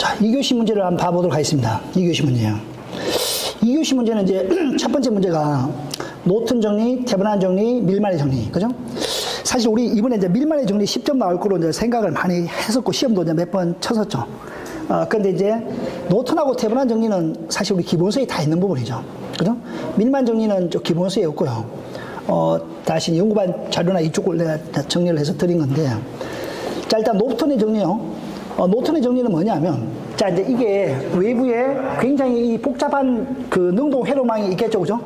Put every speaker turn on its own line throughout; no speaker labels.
자, 2교시 문제를 한번 봐보도록 하겠습니다. 2교시 문제요. 2교시 문제는 이제 첫 번째 문제가 노튼 정리, 태분한 정리, 밀만의 정리. 그죠? 사실 우리 이번에 이제 밀만의 정리 10점 나올 거로 이제 생각을 많이 했었고 시험도 이제 몇 번 쳤었죠. 근데 이제 노튼하고 태분한 정리는 사실 우리 기본서에 다 있는 부분이죠. 그죠? 밀만 정리는 좀 기본서에 없고요. 다시 연구반 자료나 이쪽을 내가 정리를 해서 드린 건데. 자, 일단 노튼의 정리요. 노튼의 정리는 뭐냐면, 자, 이제 이게 외부에 굉장히 이 복잡한 그 능동 회로망이 있겠죠. 그죠?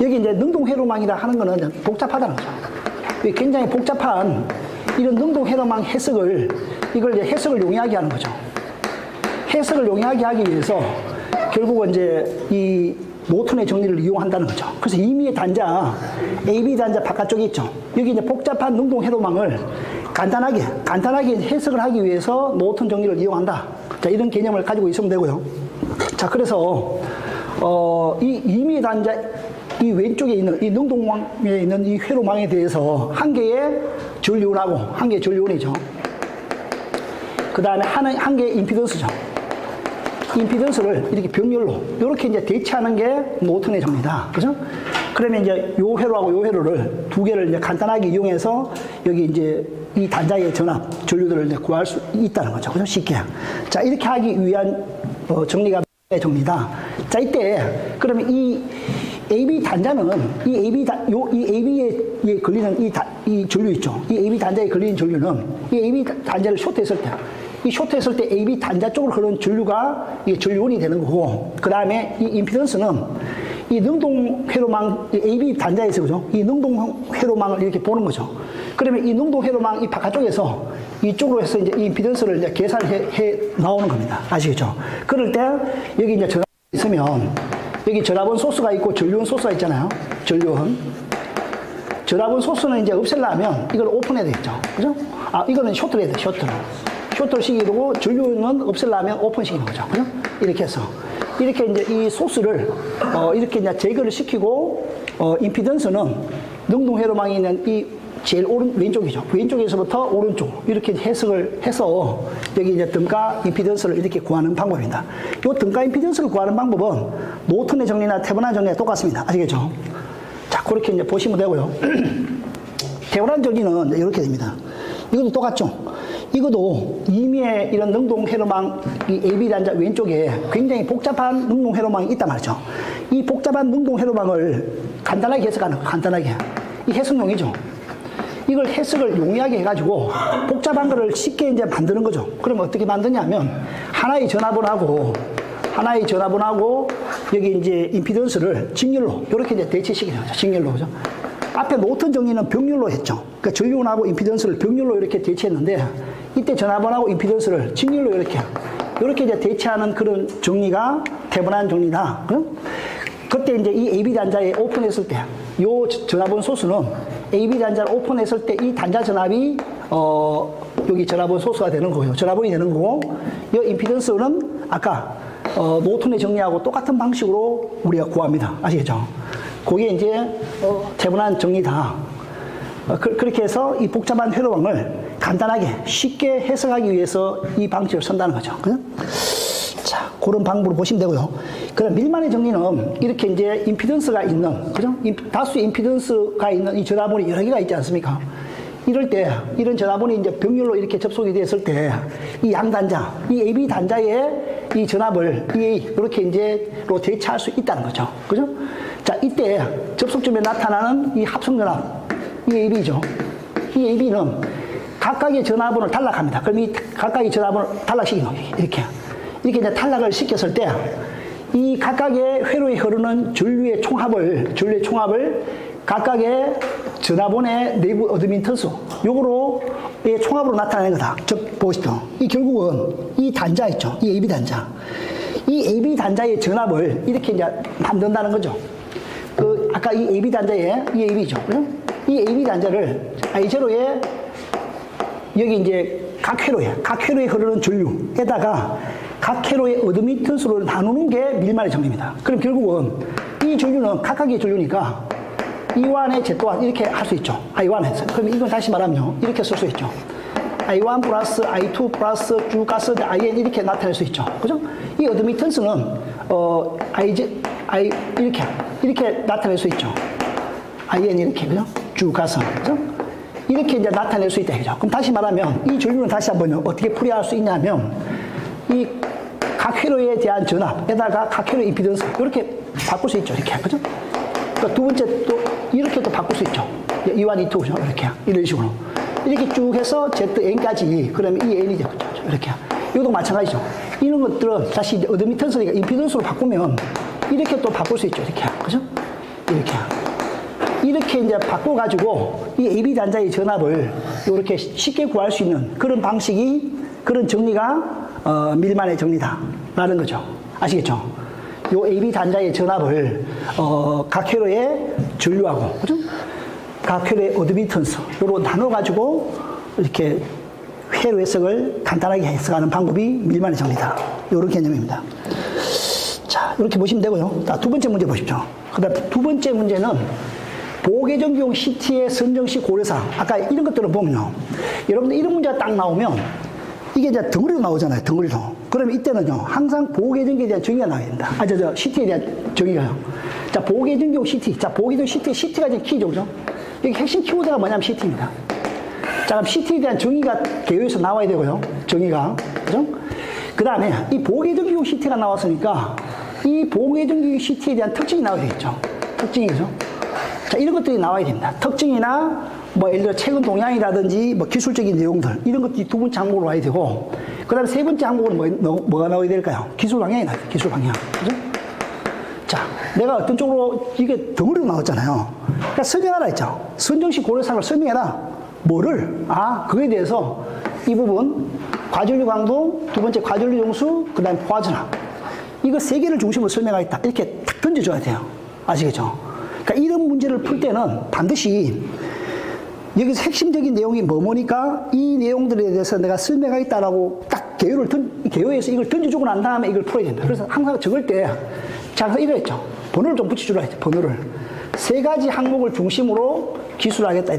여기 이제 능동 회로망이라 하는 거는 복잡하다는 거죠. 굉장히 복잡한 이런 능동 회로망 해석을, 이걸 이제 해석을 용이하게 하는 거죠. 해석을 용이하게 하기 위해서 결국은 이제 이 노튼의 정리를 이용한다는 거죠. 그래서 임의의 단자, AB 단자 바깥쪽에 있죠. 여기 이제 복잡한 능동 회로망을 간단하게 해석을 하기 위해서 노튼 정리를 이용한다. 자, 이런 개념을 가지고 있으면 되고요. 자, 그래서, 이 임의의 단자, 이 왼쪽에 있는, 이 능동망에 있는 이 회로망에 대해서 한 개의 전류원하고, 한 개의 전류원이죠. 그 다음에 한 개의 임피던스죠. 임피던스를 이렇게 병렬로, 이렇게 이제 대치하는 게 노튼의 정리다. 그죠? 그러면 이제 요 회로하고 요 회로를 두 개를 이제 간단하게 이용해서 여기 이제 이 단자의 전압, 전류들을 이제 구할 수 있다는 거죠. 그죠? 쉽게. 자, 이렇게 하기 위한 정리가 정리다. 자, 이때, 그러면 이 AB 단자는, 이 AB에 걸리는 이 전류 있죠. 이 AB 단자에 걸리는 전류는, 이 AB 단자를 쇼트했을 때, 이 쇼트했을 때 AB 단자 쪽으로 흐르는 전류가 이게 전류원이 되는 거고, 그 다음에 이 임피던스는 이 능동 회로망, AB 단자에서, 그죠? 이 능동 회로망을 이렇게 보는 거죠. 그러면 이 능동 회로망 이 바깥쪽에서 이쪽으로 해서 이제 이 임피던스를 이제 계산해 나오는 겁니다. 아시겠죠? 그럴 때 여기 이제 전압이 있으면 여기 전압원 소스가 있고 전류원 소스가 있잖아요. 전류원. 전압원 소스는 이제 없애려면 이걸 오픈해야 되겠죠. 그죠? 이거는 쇼트를 해야 돼, 쇼트를. 쇼트를 시키고 전류원은 없애려면 오픈 시키는 거죠. 그죠? 이렇게 해서. 이렇게 이제 이 소스를, 이렇게 이제 제거를 시키고, 임피던스는 능동 회로망이 있는 이 제일 왼쪽이죠. 왼쪽에서부터 오른쪽. 이렇게 해석을 해서 여기 이제 등가 임피던스를 이렇게 구하는 방법입니다. 이 등가 임피던스를 구하는 방법은 노튼의 정리나 태분한 정리와 똑같습니다. 아시겠죠? 자, 그렇게 이제 보시면 되고요. 태분한 정리는 이렇게 됩니다. 이것도 똑같죠? 이것도 임의의 이런 능동 회로망, 이 AB 단자 왼쪽에 굉장히 복잡한 능동 회로망이 있단 말이죠. 이 복잡한 능동 회로망을 간단하게 해석하는 거, 간단하게. 이 해석용이죠. 이걸 해석을 용이하게 해가지고 복잡한 거를 쉽게 이제 만드는 거죠. 그럼 어떻게 만드냐면 하나의 전압원하고 여기 이제 임피던스를 직렬로 이렇게 이제 대치시키는 거죠. 직렬로. 그죠? 앞에 노튼 정리는 병렬로 했죠. 그러니까 전류원하고 임피던스를 병렬로 이렇게 대치했는데 이때 전압원하고 임피던스를 직렬로 이렇게 이제 대치하는 그런 정리가 태분한 정리다. 그때 이제 이 AB 단자에 오픈했을 때, 요 전압원 소수는 AB 단자를 오픈했을 때 이 단자 전압이 여기 전압원 소수가 되는 거고요. 전압원이 되는 거고, 이 임피던스는 아까 노튼의 정리하고 똑같은 방식으로 우리가 구합니다. 아시겠죠? 그게 이제 태분한 정리다. 그렇게 해서 이 복잡한 회로망을 간단하게 쉽게 해석하기 위해서 이 방식을 쓴다는 거죠. 그죠? 자, 그런 방법으로 보시면 되고요. 그럼 밀만의 정리는 이렇게 이제 임피던스가 있는, 그죠? 다수의 임피던스가 있는 이 전압원이 여러 개가 있지 않습니까? 이럴 때, 이런 전압원이 이제 병렬로 이렇게 접속이 됐을 때, 이 양단자, 이 AB 단자의 이 전압을 이렇게 이제로 대체할 수 있다는 거죠. 그죠? 자, 이때 접속점에 나타나는 이 합성전압, 이 AB죠. 이 AB는 각각의 전압원을 탈락합니다. 그럼 이 각각의 전압원을 탈락시키는 거예요. 이렇게 이제 탈락을 시켰을 때, 이 각각의 회로에 흐르는 전류의 총합을 각각의 전압원의 내부 어드민턴스, 요거로의 총합으로 나타내는 거다. 즉, 보시죠. 이 결국은 이 단자 있죠. 이 AB 단자. 이 AB 단자의 전압을 이렇게 이제 만든다는 거죠. 아까 이 AB 단자에, 이 AB죠. 이 AB 단자를 I0에 여기 이제 각 회로에 흐르는 전류에다가 각 회로의 어드미턴스로 나누는 게 밀만의 정리입니다. 그럼 결국은 이 전류는 각각의 전류니까 E1에 Z1 이렇게 할 수 있죠. I1에서. 그럼 이건 다시 말하면 이렇게 쓸 수 있죠. I1 플러스 I2 플러스 쭉 가서 IN 이렇게 나타낼 수 있죠. 그죠? 이 어드미턴스는, 이렇게 나타낼 수 있죠. IN 이렇게, 그죠? 쭉 가서, 그죠? 이렇게 이제 나타낼 수 있다, 그죠? 그럼 다시 말하면, 이 전류는 다시 한번 어떻게 풀이할 수 있냐면, 이 각 회로에 대한 전압에다가 각 회로 임피던스, 이렇게 바꿀 수 있죠, 이렇게, 그죠? 그러니까 두 번째 또, 이렇게 또 바꿀 수 있죠. E1, E2, 그죠? 이렇게, 이런 식으로. 이렇게 쭉 해서 ZN까지, 그러면 이 N이 되죠, 이렇게. 이것도 마찬가지죠. 이런 것들은 다시 이제 어드미턴스니까 임피던스로 바꾸면, 이렇게 또 바꿀 수 있죠, 이렇게, 그죠? 이렇게. 이렇게 이제 바꿔가지고 이 AB 단자의 전압을 이렇게 쉽게 구할 수 있는 그런 방식이, 그런 정리가 밀만의 정리다라는 거죠. 아시겠죠? 요 AB 단자의 전압을 각 회로의 전류하고, 그죠? 각 회로의 어드미턴스 요로 나눠가지고 이렇게 회로 해석을 간단하게 해석하는 방법이 밀만의 정리다. 요런 개념입니다. 자, 이렇게 보시면 되고요. 자, 두 번째 문제 보십시오. 그 다음 두 번째 문제는 보계전기용 CT의 선정시 고려사항. 아까 이런 것들을 보면요. 여러분들 이런 문제가 딱 나오면 이게 이제 덩어리로 나오잖아요. 덩어리로. 그러면 이때는요. 항상 보계전기에 대한 정의가 나와야 됩니다. CT에 대한 정의가요. 자, 보계전기용 CT. 자, 보계전 CT가 이제 키죠. 그죠? 여기 핵심 키워드가 뭐냐면 CT입니다. 자, 그럼 CT에 대한 정의가 개요에서 나와야 되고요. 정의가. 그죠? 그 다음에 이 보계전기용 CT가 나왔으니까 이 보계전기용 CT에 대한 특징이 나와야 되겠죠. 특징이, 그죠? 자, 이런 것들이 나와야 됩니다. 특징이나, 뭐, 예를 들어, 최근 동향이라든지, 뭐, 기술적인 내용들, 이런 것들이 두 번째 항목으로 와야 되고, 그 다음에 세 번째 항목은 뭐가 나와야 될까요? 기술 방향이 나와야 돼요. 기술 방향. 그죠? 자, 내가 어떤 쪽으로, 이게 덩어리로 나왔잖아요. 그러니까 설명하라 했죠. 선정시 고려사항을 설명해라. 뭐를? 그거에 대해서 이 부분, 과전류 강도, 두 번째 과전류 용수, 그 다음에 포화전압. 이거 세 개를 중심으로 설명하겠다. 이렇게 탁 던져줘야 돼요. 아시겠죠? 그러니까 이런 문제를 풀 때는 반드시 여기서 핵심적인 내용이 뭐니까 이 내용들에 대해서 내가 설명하겠다라고 딱 개요에서 이걸 던져주고 난 다음에 이걸 풀어야 된다. 그래서 항상 적을 때, 자, 이거 했죠. 번호를 좀 붙여주라 했죠. 번호를. 세 가지 항목을 중심으로 기술하겠다.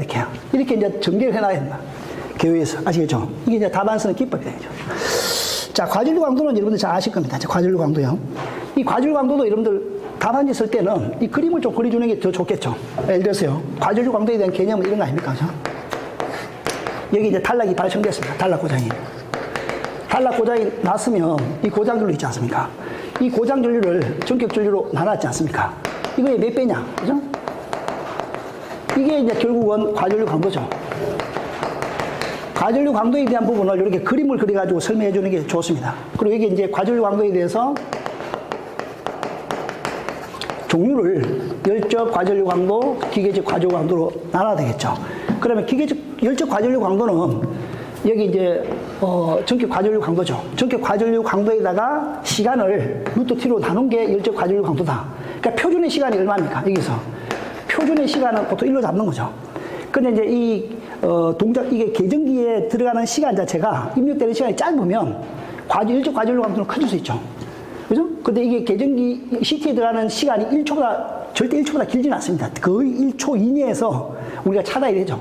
이렇게 이제 전개를 해놔야 된다. 개요에서. 아시겠죠? 이게 이제 답안 쓰는 기법이 되죠. 자, 과전류 강도는 여러분들 잘 아실 겁니다. 자, 과전류 강도요. 이 과전류 강도도 여러분들 답안지 쓸 때는 이 그림을 좀 그려주는 게 더 좋겠죠. 예를 들어서요. 과전류 강도에 대한 개념은 이런 거 아닙니까? 그죠? 여기 이제 단락이 발생됐습니다. 단락 고장이. 단락 고장이 났으면 이 고장 전류 있지 않습니까? 이 고장 전류를 전격 전류로 나눴지 않습니까? 이거의 몇 배냐? 그죠? 이게 이제 결국은 과전류 강도죠. 과전류 강도에 대한 부분을 이렇게 그림을 그려가지고 설명해 주는 게 좋습니다. 그리고 이게 이제 과전류 강도에 대해서 종류를 열적 과전류 강도, 기계적 과전류 강도로 나눠야 되겠죠. 그러면 기계적 열적 과전류 강도는 여기 이제 전격 과전류 강도죠. 전격 과전류 강도에다가 시간을 루트 t로 나눈 게 열적 과전류 강도다. 그러니까 표준의 시간이 얼마입니까? 여기서 표준의 시간은 보통 1로 잡는 거죠. 근데 이제 이 이게 계정기에 들어가는 시간 자체가 입력되는 시간이 짧으면 열적 과전류 강도는 커질 수 있죠. 그죠? 근데 이게 계정기 CT에 들어가는 시간이 1초보다, 절대 1초보다 길지는 않습니다. 거의 1초 이내에서 우리가 차단이 되죠.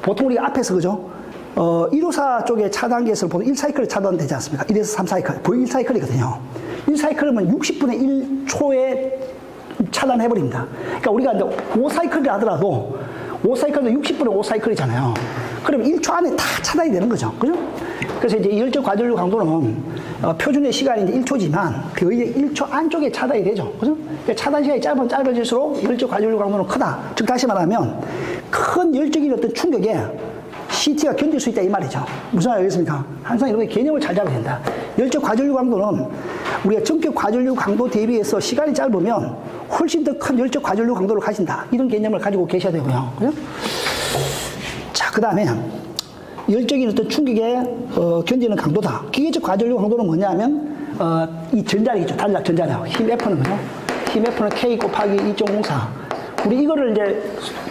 보통 우리가 앞에서, 그죠? 1호사 쪽에 차단기에서 보통 1사이클을 차단되지 않습니까? 1에서 3사이클. 거의 1사이클이거든요. 1사이클이면 60분의 1초에 차단해버립니다. 그러니까 우리가 이제 5사이클을 하더라도 5사이클도 60분의 5사이클이잖아요. 그러면 1초 안에 다 차단이 되는 거죠. 그죠? 그래서 이제 열적 과전류 강도는 표준의 시간이 이제 1초지만 거의 1초 안쪽에 차단이 되죠. 그죠? 그러니까 차단 시간이 짧아질수록 열적 과전류 강도는 크다. 즉, 다시 말하면 큰 열적인 어떤 충격에 CT가 견딜 수 있다 이 말이죠. 무슨 말이겠습니까? 항상 이렇게 개념을 잘 잡아야 된다. 열적 과전류 강도는 우리가 전격 과전류 강도 대비해서 시간이 짧으면 훨씬 더 큰 열적 과전류 강도를 가진다. 이런 개념을 가지고 계셔야 되고요. 그죠? 자, 그 다음에 열적인 어떤 충격에 견디는 강도다. 기계적 과전류 강도는 뭐냐면 이 전자력이죠. 단락 전자력. 힘 F는 그죠? 힘 F는 K 곱하기 2.04. 우리 이거를 이제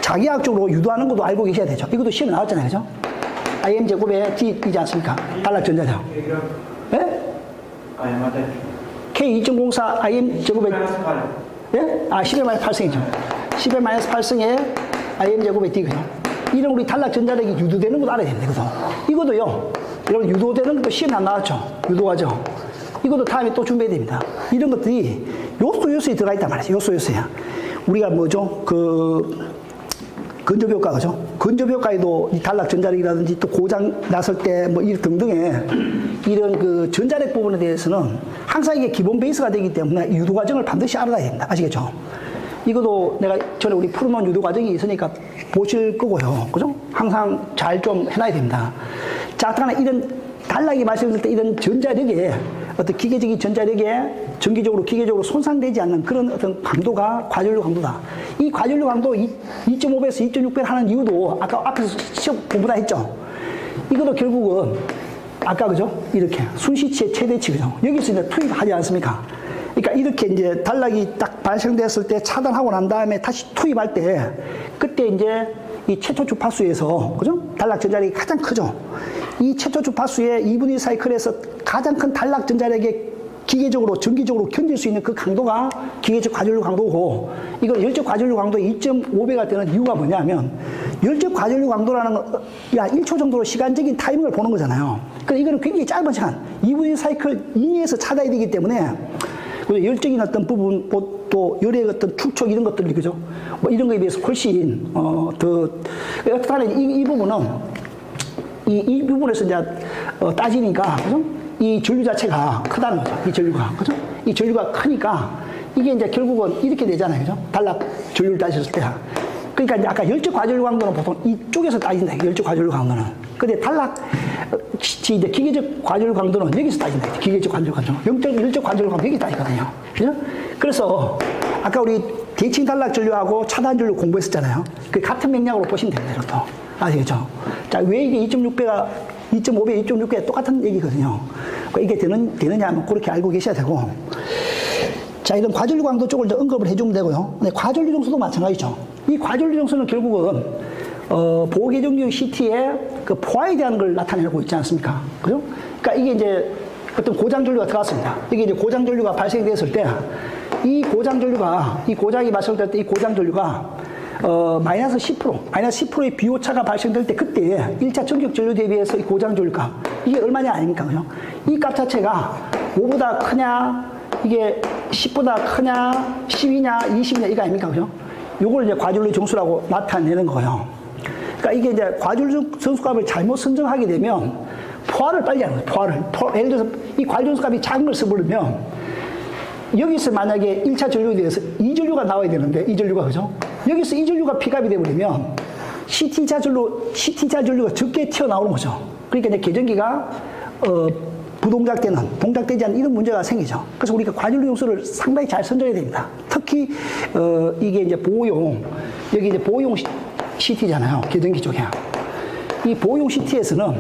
자기학적으로 유도하는 것도 알고 계셔야 되죠. 이것도 시험에 나왔잖아요. 그죠? IM 제곱에 D이지 않습니까? 단락 전자력. 예? K 2.04 IM 제곱에 예? 10의 마이너스 8승이죠. 10의 마이너스 8승에 IM 제곱에 D 그죠? 이런 우리 탈락 전자력이 유도되는 것도 알아야 됩니다. 이것도요, 여러분 유도되는 것도 시험에 안 나왔죠. 유도하죠. 이것도 다음에 또 준비해야 됩니다. 이런 것들이 요소에 들어가 있단 말이죠. 요소야. 우리가 뭐죠? 근접효과, 그죠? 근접효과에도 이 탈락 전자력이라든지 또 고장 났을 때 뭐 이 등등의 이런 그 전자력 부분에 대해서는 항상 이게 기본 베이스가 되기 때문에 유도 과정을 반드시 알아야 됩니다. 아시겠죠? 이것도 내가 전에 우리 풀어놓은 유도 과정이 있으니까 보실 거고요. 그죠? 항상 잘 좀 해놔야 됩니다. 자, 하여튼 이런 탈락이 말씀드릴 때 이런 전자력에 어떤 기계적인 전자력에 정기적으로 기계적으로 손상되지 않는 그런 어떤 강도가 과전류 강도다. 이 과전류 강도 2.5배에서 2.6배 하는 이유도 아까 앞에서 시험 공부다 했죠. 이것도 결국은 아까 그죠? 이렇게 순시치의 최대치 그죠? 여기서 이제 투입하지 않습니까? 그러니까 이렇게 이제 탈락이 딱 발생됐을 때 차단하고 난 다음에 다시 투입할 때 그때 이제 이 최초 주파수에서 그죠? 탈락 전자력이 가장 크죠. 이 최초 주파수의 2분의 1 사이클에서 가장 큰 탈락 전자력의 기계적으로 전기적으로 견딜 수 있는 그 강도가 기계적 과전류 강도고 이걸 열적 과전류 강도 2.5배가 되는 이유가 뭐냐면 열적 과전류 강도라는 건 1초 정도로 시간적인 타이밍을 보는 거잖아요. 그러니까 이거는 굉장히 짧은 시간 2분의 1 사이클 이내에서 찾아야 되기 때문에 열적인 어떤 부분 또 열의 어떤 축척 이런 것들이 그죠? 뭐 이런 거에 비해서 훨씬 더 어떻게 이 부분은 이 부분에서 이제 따지니까 그죠? 이 전류 자체가 크다는 거죠. 이 전류가 그죠? 이 전류가 크니까 이게 이제 결국은 이렇게 되잖아요. 그죠? 탈락 전류를 따졌을 때. 그러니까 이제 아까 열적 과전류 강도는 보통 이쪽에서 따진다. 열적 과전류 강도는. 근데 탈락 이제 기계적 과전류 강도는 여기서 따진다. 기계적 과전류 강도. 열적 과전류 강도 여기 따지거든요. 그죠? 그래서 아까 우리 대칭 탈락 전류하고 차단 전류 공부했었잖아요. 그 같은 맥락으로 보시면 됩니다. 이것도. 아시겠죠? 자, 왜 이게 2.6배가 2.5배, 2.6배 똑같은 얘기거든요. 이게 되느냐 하면 그렇게 알고 계셔야 되고. 자, 이런 과전류 강도 쪽을 이제 언급을 해주면 되고요. 근데 과전류 정수도 마찬가지죠. 이 과전류 정수는 결국은, 보호계정용 CT의 그 포화에 대한 걸 나타내고 있지 않습니까? 그죠? 그러니까 이게 이제 어떤 고장전류가 들어갔습니다. 이게 이제 고장전류가 발생됐을 때, 이 고장이 발생될 때 이 고장전류가 마이너스 10%의 비오차가 발생될 때 그때 1차 전격 전류 대비해서 이 고장 전류값 이게 얼마냐 아닙니까? 그죠? 이 값 자체가 5보다 크냐 이게 10보다 크냐 10이냐 20이냐 이거 아닙니까? 그죠? 요걸 이제 과전류 정수라고 나타내는 거예요. 그러니까 이게 이제 과전류 정수값을 잘못 선정하게 되면 포화를 빨리 하는 거예요. 예를 들어서 이 과전류 정수값이 작은 걸 써버리면 여기서 만약에 1차 전류에 대해서 2전류가 나와야 되는데 2전류가 그죠? 여기서 2전류가 피갑이 되버리면 CT차 전류가 적게 튀어나오는 거죠. 그러니까 이제 계전기가 동작되지 않는 이런 문제가 생기죠. 그래서 우리가 과전류 정수를 상당히 잘 선정해야 됩니다. 특히 이게 이제 여기 이제 보호용 CT잖아요. 계전기 쪽에. 이 보호용 CT에서는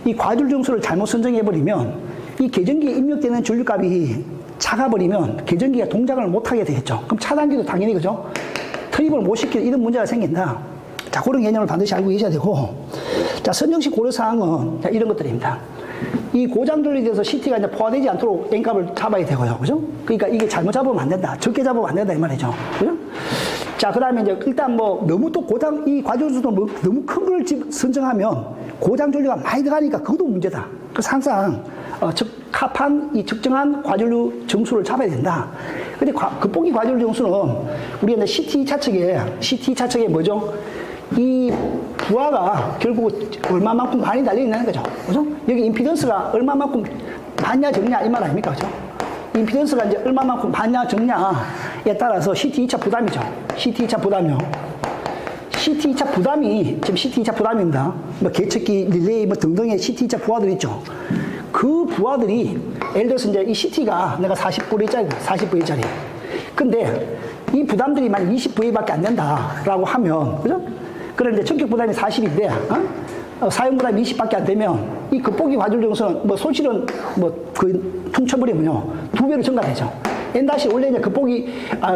이 과전류 정수를 잘못 선정해버리면 이 계전기에 입력되는 전류값이 작아버리면 계전기가 동작을 못하게 되겠죠. 그럼 차단기도 당연히 그죠? 투입을 못 시키는 이런 문제가 생긴다. 자, 그런 개념을 반드시 알고 계셔야 되고. 자, 선정식 고려사항은 자, 이런 것들입니다. 이 고장전류에 대해서 CT가 이제 포화되지 않도록 N값을 잡아야 되고요. 그죠? 그러니까 이게 잘못 잡으면 안 된다. 적게 잡으면 안 된다. 이 말이죠. 그죠? 자, 그 다음에 이제 일단 뭐 너무 또 이 과전류도 뭐 너무 큰 걸 선정하면 고장전류가 많이 들어가니까 그것도 문제다. 그래서 항상 적합한 이 적정한 과전류 정수를 잡아야 된다. 근데 극복이 과전류 정수는 우리가 이제 CT 차측에 뭐죠? 이 부하가 결국 얼마만큼 많이 달려있는 거죠. 그죠? 여기 임피던스가 얼마만큼 많냐 적냐 이 말 아닙니까? 그죠? 임피던스가 이제 얼마만큼 많냐 적냐에 따라서 CT2차 부담이죠. CT2차 부담이요. CT2차 부담이 지금 CT2차 부담입니다. 뭐 개척기, 릴레이 뭐 등등의 CT2차 부하들 있죠. 그 부하들이 예를 들어서 이제 이 CT가 내가 40V짜리. 근데 이 부담들이 만약 20V밖에 안 된다라고 하면, 그죠? 그런데 전격 부담이 40인데, 사용 부담이 20밖에 안 되면 이 극복이 과전류 정수는 뭐 손실은 뭐 거의 퉁쳐버리면요. 2배로 증가되죠. N- 원래 이제 극복이,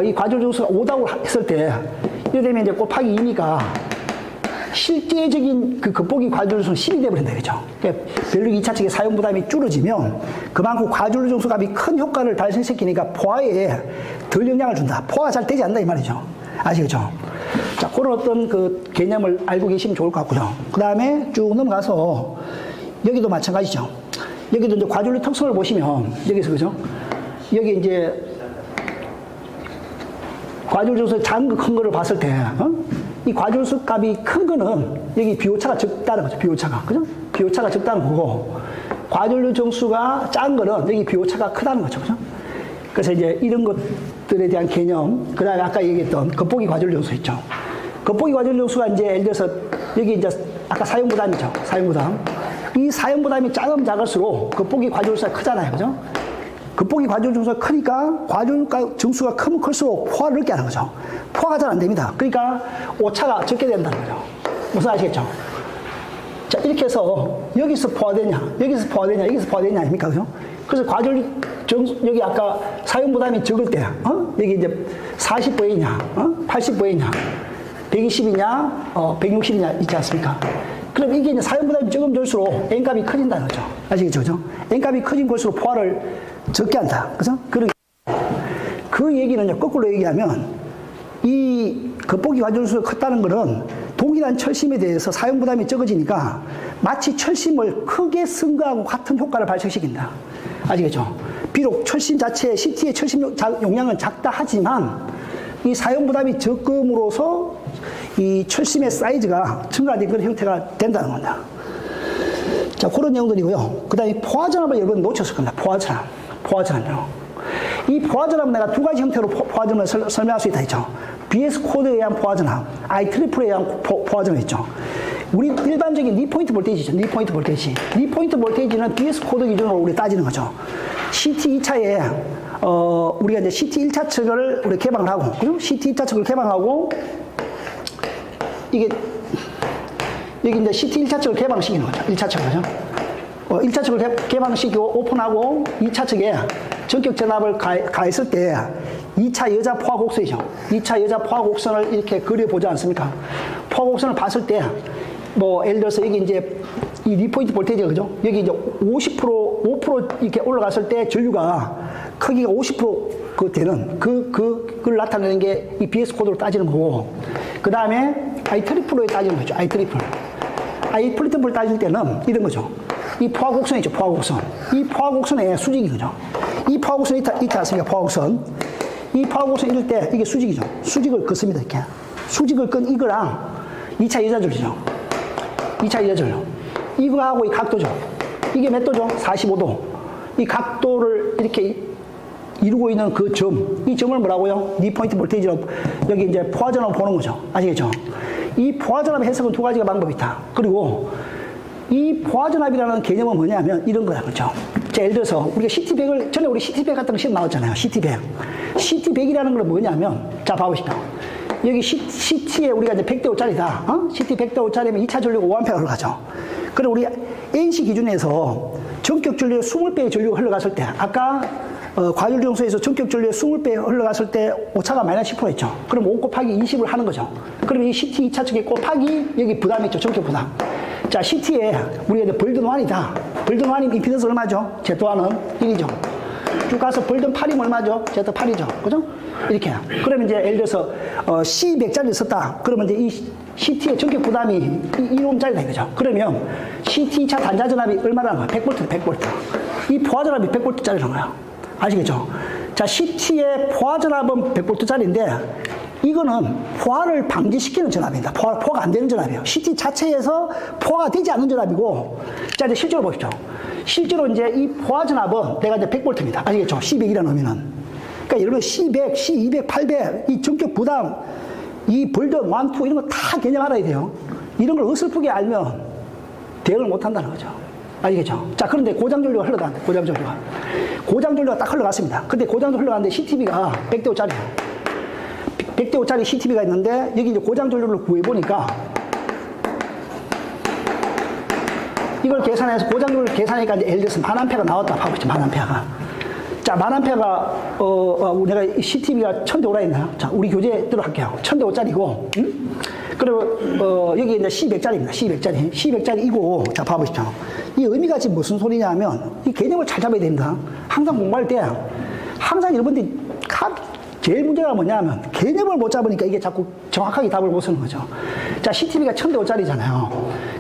이 과전류 정수가 5다고 했을 때, 이래 되면 이제 곱하기 2니까 실제적인 그 극복이 과전류 정수는 10이 되버린다. 그죠? 그러니까 별로 2차 측의 사용 부담이 줄어지면 그만큼 과전류 정수값이 큰 효과를 발생시키니까 포화에 덜 영향을 준다. 포화가 잘 되지 않는다. 이 말이죠. 아시겠죠? 자, 그런 어떤 그 개념을 알고 계시면 좋을 것 같고요. 그 다음에 쭉 넘어가서 여기도 마찬가지죠. 여기도 이제 과준료 특성을 보시면 여기서 그죠? 여기 이제 과준료수 작은 거 큰 거를 봤을 때, 이 과준료수 값이 큰 거는 여기 비오차가 적다는 거죠. 비오차가. 그죠? 비오차가 적다는 거고, 과준료 정수가 작은 거는 여기 비오차가 크다는 거죠. 그죠? 그래서 이제 이런 것들에 대한 개념, 그 다음에 아까 얘기했던 겉보기 과준료 정수 있죠. 겉보기 과준료 정수가 이제 예를 들어서 여기 이제 아까 사용부담이죠. 사용부담. 이 사용부담이 작으면 작을수록 겉보기 과준료 정수가 크잖아요. 그죠? 겉보기 과준료 정수가 크니까 과준료 정수가 크면 클수록 포화를 넓게 하는 거죠. 포화가 잘 안 됩니다. 그러니까 오차가 적게 된다는 거죠. 무슨 아시겠죠? 자, 이렇게 해서 여기서 포화되냐, 여기서 포화되냐, 여기서 포화되냐 아닙니까? 그죠? 그래서 과준료 정수, 여기 아까 사용부담이 적을 때, 여기 이제 40보이냐, 80보이냐, 120이냐, 160이냐 있지 않습니까? 그럼 이게 이제 사용부담이 적으면 적을수록 N값이 커진다는 거죠. 아시겠죠? 그죠? N값이 커진 걸수록 포화를 적게 한다. 그죠? 그 얘기는요, 거꾸로 얘기하면, 이 겉보기 과준료수가 컸다는 거는 동일한 철심에 대해서 사용부담이 적어지니까 마치 철심을 크게 쓴 거하고 같은 효과를 발생시킨다. 아시겠죠? 비록 철심 자체의 CT의 철심 용량은 작다 하지만 이 사용부담이 적음으로써 이 철심의 사이즈가 증가된 그런 형태가 된다는 겁니다. 자, 그런 내용들이고요. 그 다음에 포화전압을 여러분 놓쳤을 겁니다. 포화전압. 포화전압요. 이 포화전압은 내가 두 가지 형태로 포화전압을 설명할 수 있다 했죠. BS 코드에 의한 포화전압, IEEE에 의한 포화전압이 있죠. 우리 일반적인 니포인트 볼테이지죠. 니포인트 볼테이지. 니포인트 볼테이지는 BS 코드 기준으로 우리 따지는 거죠. CT 2차에 우리가 이제 CT 1차 측을 우리 개방을 하고, 그죠? CT 2차 측을 개방하고, 이게 여기 이제 CT 1차 측을 개방시키는 거죠. 1차 측, 그죠? 1차 측을 개방시키고 오픈하고 2차 측에 전격 전압을 가했을 때 2차 여자 포화 곡선이죠. 2차 여자 포화 곡선을 이렇게 그려보지 않습니까? 포화 곡선을 봤을 때, 뭐, 예를 들어서 여기 이제 이 리포인트 볼테이지가 그죠? 여기 이제 5% 이렇게 올라갔을 때 전류가 크기가 50% 되는 그걸 나타내는 게 이 BS 코드로 따지는 거고, 그 다음에 IEEE에 따지는 거죠. IEEE를 따질 때는 이런 거죠. 이 포화 곡선이죠. 포화 곡선. 이 포화 곡선의 수직이 그죠? 이 포화 곡선이 있지 않습니까? 포화 곡선. 이 포화 곡선 이럴 때 이게 수직이죠. 수직을 긋습니다. 이렇게. 수직을 끈 이거랑 2차 여자줄이죠. 2차 여자줄. 이거하고 이 각도죠. 이게 몇 도죠? 45도. 이 각도를 이렇게 이루고 있는 그 점, 이 점을 뭐라고요? 니포인트 볼테이지로 여기 이제 포화전압을 보는 거죠. 아시겠죠? 이 포화전압의 해석은 두 가지가 방법이 있다. 그리고 이 포화전압이라는 개념은 뭐냐면 이런 거야. 그렇죠? 자, 예를 들어서 우리가 CT100을, 전에 우리 CT100 같은 거 시험 나왔잖아요. CT100. CT100이라는 건 뭐냐면, 자, 봐보십시오. 여기 CT에 우리가 이제 100대 5짜리다. CT 100대 5짜리면 2차 전류가 5A 흘러가죠. 그럼 우리 NC 기준에서 전격 전류의 20배의 전류가 흘러갔을 때, 아까 과율 정수에서 전격 전류의 20배 흘러갔을 때 오차가 마이너스 10% 있죠. 그럼 5 곱하기 20을 하는 거죠. 그럼 이 CT 2차 측에 곱하기 여기 부담이 있죠. 전격 부담. 자, CT에 우리가 이제 벌든 1이다. 벌든 1이면 임피던스 얼마죠? Z1은 1이죠. 쭉 가서 벌든 8이면 얼마죠? Z8이죠. 그죠? 이렇게. 그러면 이제 예를 들어서 C100짜리를 썼다. 그러면 이제 이 CT의 전격 부담이 1옴짜리다 이거죠. 그러면 CT 2차 단자 전압이 얼마라는 거야? 100V, 100V. 이 포화 전압이 100V짜리라는 거야. 아시겠죠? 자, CT의 포화 전압은 100V짜리인데 이거는 포화를 방지시키는 전압입니다. 포화가 안 되는 전압이에요. CT 자체에서 포화가 되지 않는 전압이고, 자, 이제 실제로 보십시오. 실제로 이제 이 포화 전압은 내가 이제 100V입니다. 아시겠죠? C100이라는 의미는. 그러니까 여러분 C100, C200, 800, 이 전격 부담, 이 벌든 1, 2 이런 거 다 개념 알아야 돼요. 이런 걸 어설프게 알면 대응을 못 한다는 거죠. 아시겠죠? 자, 그런데 고장전류가 흘러가는데, 고장전류가 딱 흘러갔습니다. 근데 고장전류 흘러갔는데 CTB가 100대 5짜리예요. 100대 5짜리 CTB가 있는데 여기 이제 고장전류를 구해보니까 이걸 계산해서 고장전류를 계산하니까 이제 예를 들어서 1000A가 나왔다. 봐보시죠. 1000A가. 자, 1000A가 내가 CTB가 1000대 5라 했나요? 자, 우리 교재대로 할게요. 1000대 5짜리고 그리고 여기 이제 C100짜리입니다. C100짜리이고, 자, 봐보십시오. 이 의미가 지금 무슨 소리냐면 이 개념을 잘 잡아야 됩니다. 항상 공부할 때 항상 여러분들이 제일 문제가 뭐냐면 개념을 못 잡으니까 이게 자꾸 정확하게 답을 못 쓰는 거죠. 자, CTB가 1000대5짜리잖아요.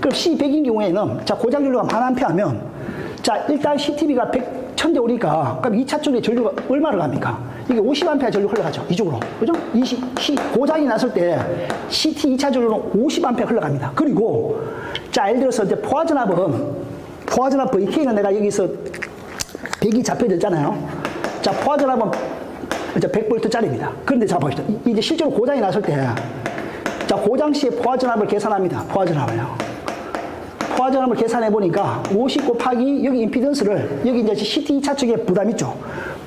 그럼 C100인 경우에는 자, 고장 전류가 1000A 하면 자, 일단 CTB가 1000대5니까 그럼 2차 쪽에 전류가 얼마를 갑니까? 이게 50A 전류 흘러가죠. 이쪽으로. 그죠? 고장이 났을 때 CT 2차 전류는 50A 흘러갑니다. 그리고 자, 예를 들어서 이제 포화전압 VK는 내가 여기서 100이 잡혀졌잖아요. 자, 포화전압은 이제 100V짜리입니다. 그런데 자, 보시죠. 이제 실제로 고장이 났을 때, 자, 고장 시에 포화전압을 계산합니다. 포화전압을 계산해 보니까 50 곱하기 여기 임피던스를, 여기 이제 CT 2차 측에 부담 있죠.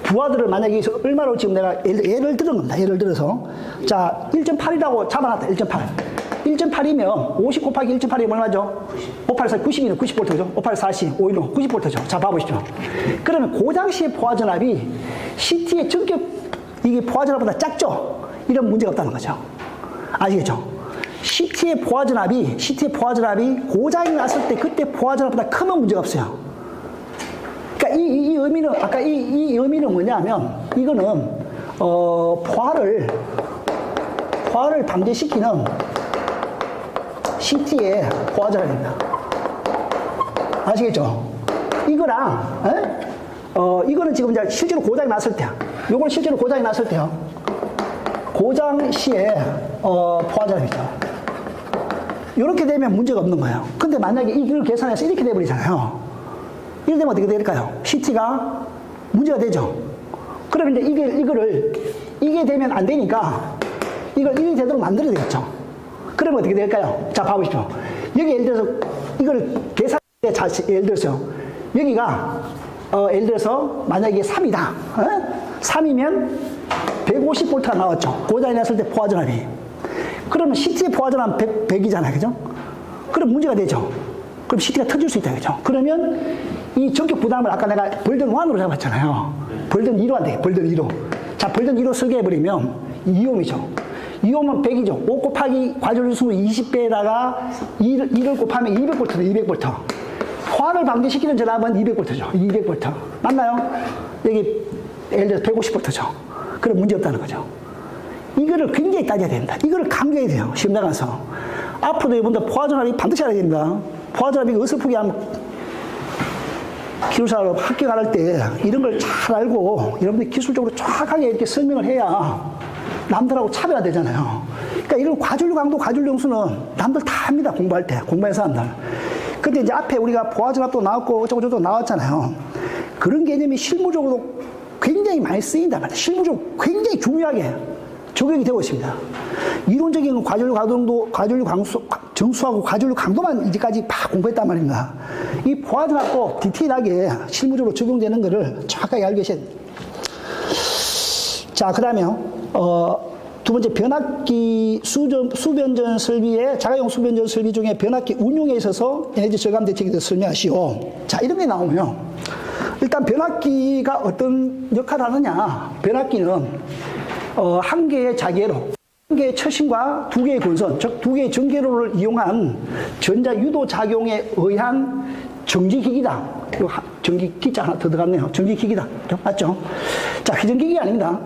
부하들을 만약에 여기서 얼마로 지금 내가 예를 들은 겁니다. 예를 들어서. 자, 1.8이라고 잡아놨다. 1.8. 1.8이면 50 곱하기 1.8이면 얼마죠? 584, 90이면 90V죠. 584, 40, 515, 90V죠. 자, 봐보시죠. 그러면 고장 시의 포화전압이 CT의 전격, 이게 포화전압보다 작죠? 이런 문제가 없다는 거죠. 아시겠죠? CT의 포화전압이 고장이 났을 때 그때 포화전압보다 크면 문제가 없어요. 그러니까 이 의미는, 아까 이 의미는 뭐냐면, 이거는, 포화를 방지시키는 CT의 포화전압입니다. 아시겠죠? 이거랑, 이거는 지금 이제 실제로 고장이 났을 때야. 요건 실제로 고장이 났을 때요. 고장 시에, 포화전압이죠. 이렇게 되면 문제가 없는 거예요. 근데 만약에 이걸 계산해서 이렇게 돼버리잖아요. 이렇게 되면 어떻게 될까요? CT가 문제가 되죠. 그러면 이제 이게 되면 안 되니까 이걸 이렇게 되도록 만들어야 되겠죠. 그러면 어떻게 될까요? 자, 봐보십시오. 여기 예를 들어서 이걸 계산할 때, 자, 예를 들어서 여기가 예를 들어서 만약에 3이다. 3이면 150V가 나왔죠. 고장이 났을 때 포화전압이. 그러면 CT의 포화전압 100이잖아요. 그죠? 그럼 문제가 되죠. 그럼 CT가 터질 수 있다. 그죠? 그러면 이 전격 부담을 아까 내가 벌든 1으로 잡았잖아요. 벌든 2로 안 돼. 벌든 2로. 자, 벌든 2로 설계해버리면 2옴이죠. 2옴은 100이죠. 5 곱하기 과전류수 20배에다가 2를 곱하면 200V죠. 200V. 화를 방지시키는 전압은 200V죠. 200V. 맞나요? 여기 예를 들어서 150V죠. 그럼 문제 없다는 거죠. 이거를 굉장히 따져야 됩니다. 이거를 강조해야 돼요. 시험 나가서. 앞으로도 여러분들 포화전압이 반드시 알아야 됩니다. 포화전압이 어설프게 하면 기술사로 합격할 때 이런 걸 잘 알고 여러분들이 기술적으로 정확하게 이렇게 설명을 해야 남들하고 차별화되잖아요. 그러니까 이런 과전류 강도, 과전류 용수는 남들 다 합니다. 공부할 때. 공부하는 사람들. 근데 이제 앞에 우리가 포화전압도 나왔고 어쩌고저쩌고 나왔잖아요. 그런 개념이 실무적으로 굉장히 많이 쓰인단 말이에요. 실무적으로 굉장히 중요하게 적용이 되고 있습니다. 이론적인 과전류 가동도, 과전류 정수하고 과전류 강도만 이제까지 막 공부했단 말입니다. 이 포화전압도 디테일하게 실무적으로 적용되는 것을 정확하게 알고 계셔야 됩니다. 자, 그 다음에, 두 번째, 변압기 수변전 설비의, 자가용 수변전 설비 중에 변압기 운용에 있어서 에너지 절감 대책에 대해서 설명하시오. 자, 이런 게 나오면, 일단 변압기가 어떤 역할을 하느냐. 변압기는, 한 개의 자계로, 한 개의 처신과 두 개의 권선, 즉 두 개의 전계로를 이용한 전자 유도 작용에 의한 정지기기다. 전기기자 하나 더 들어갔네요. 전기기기다. 맞죠? 자, 회전기기 아닙니다.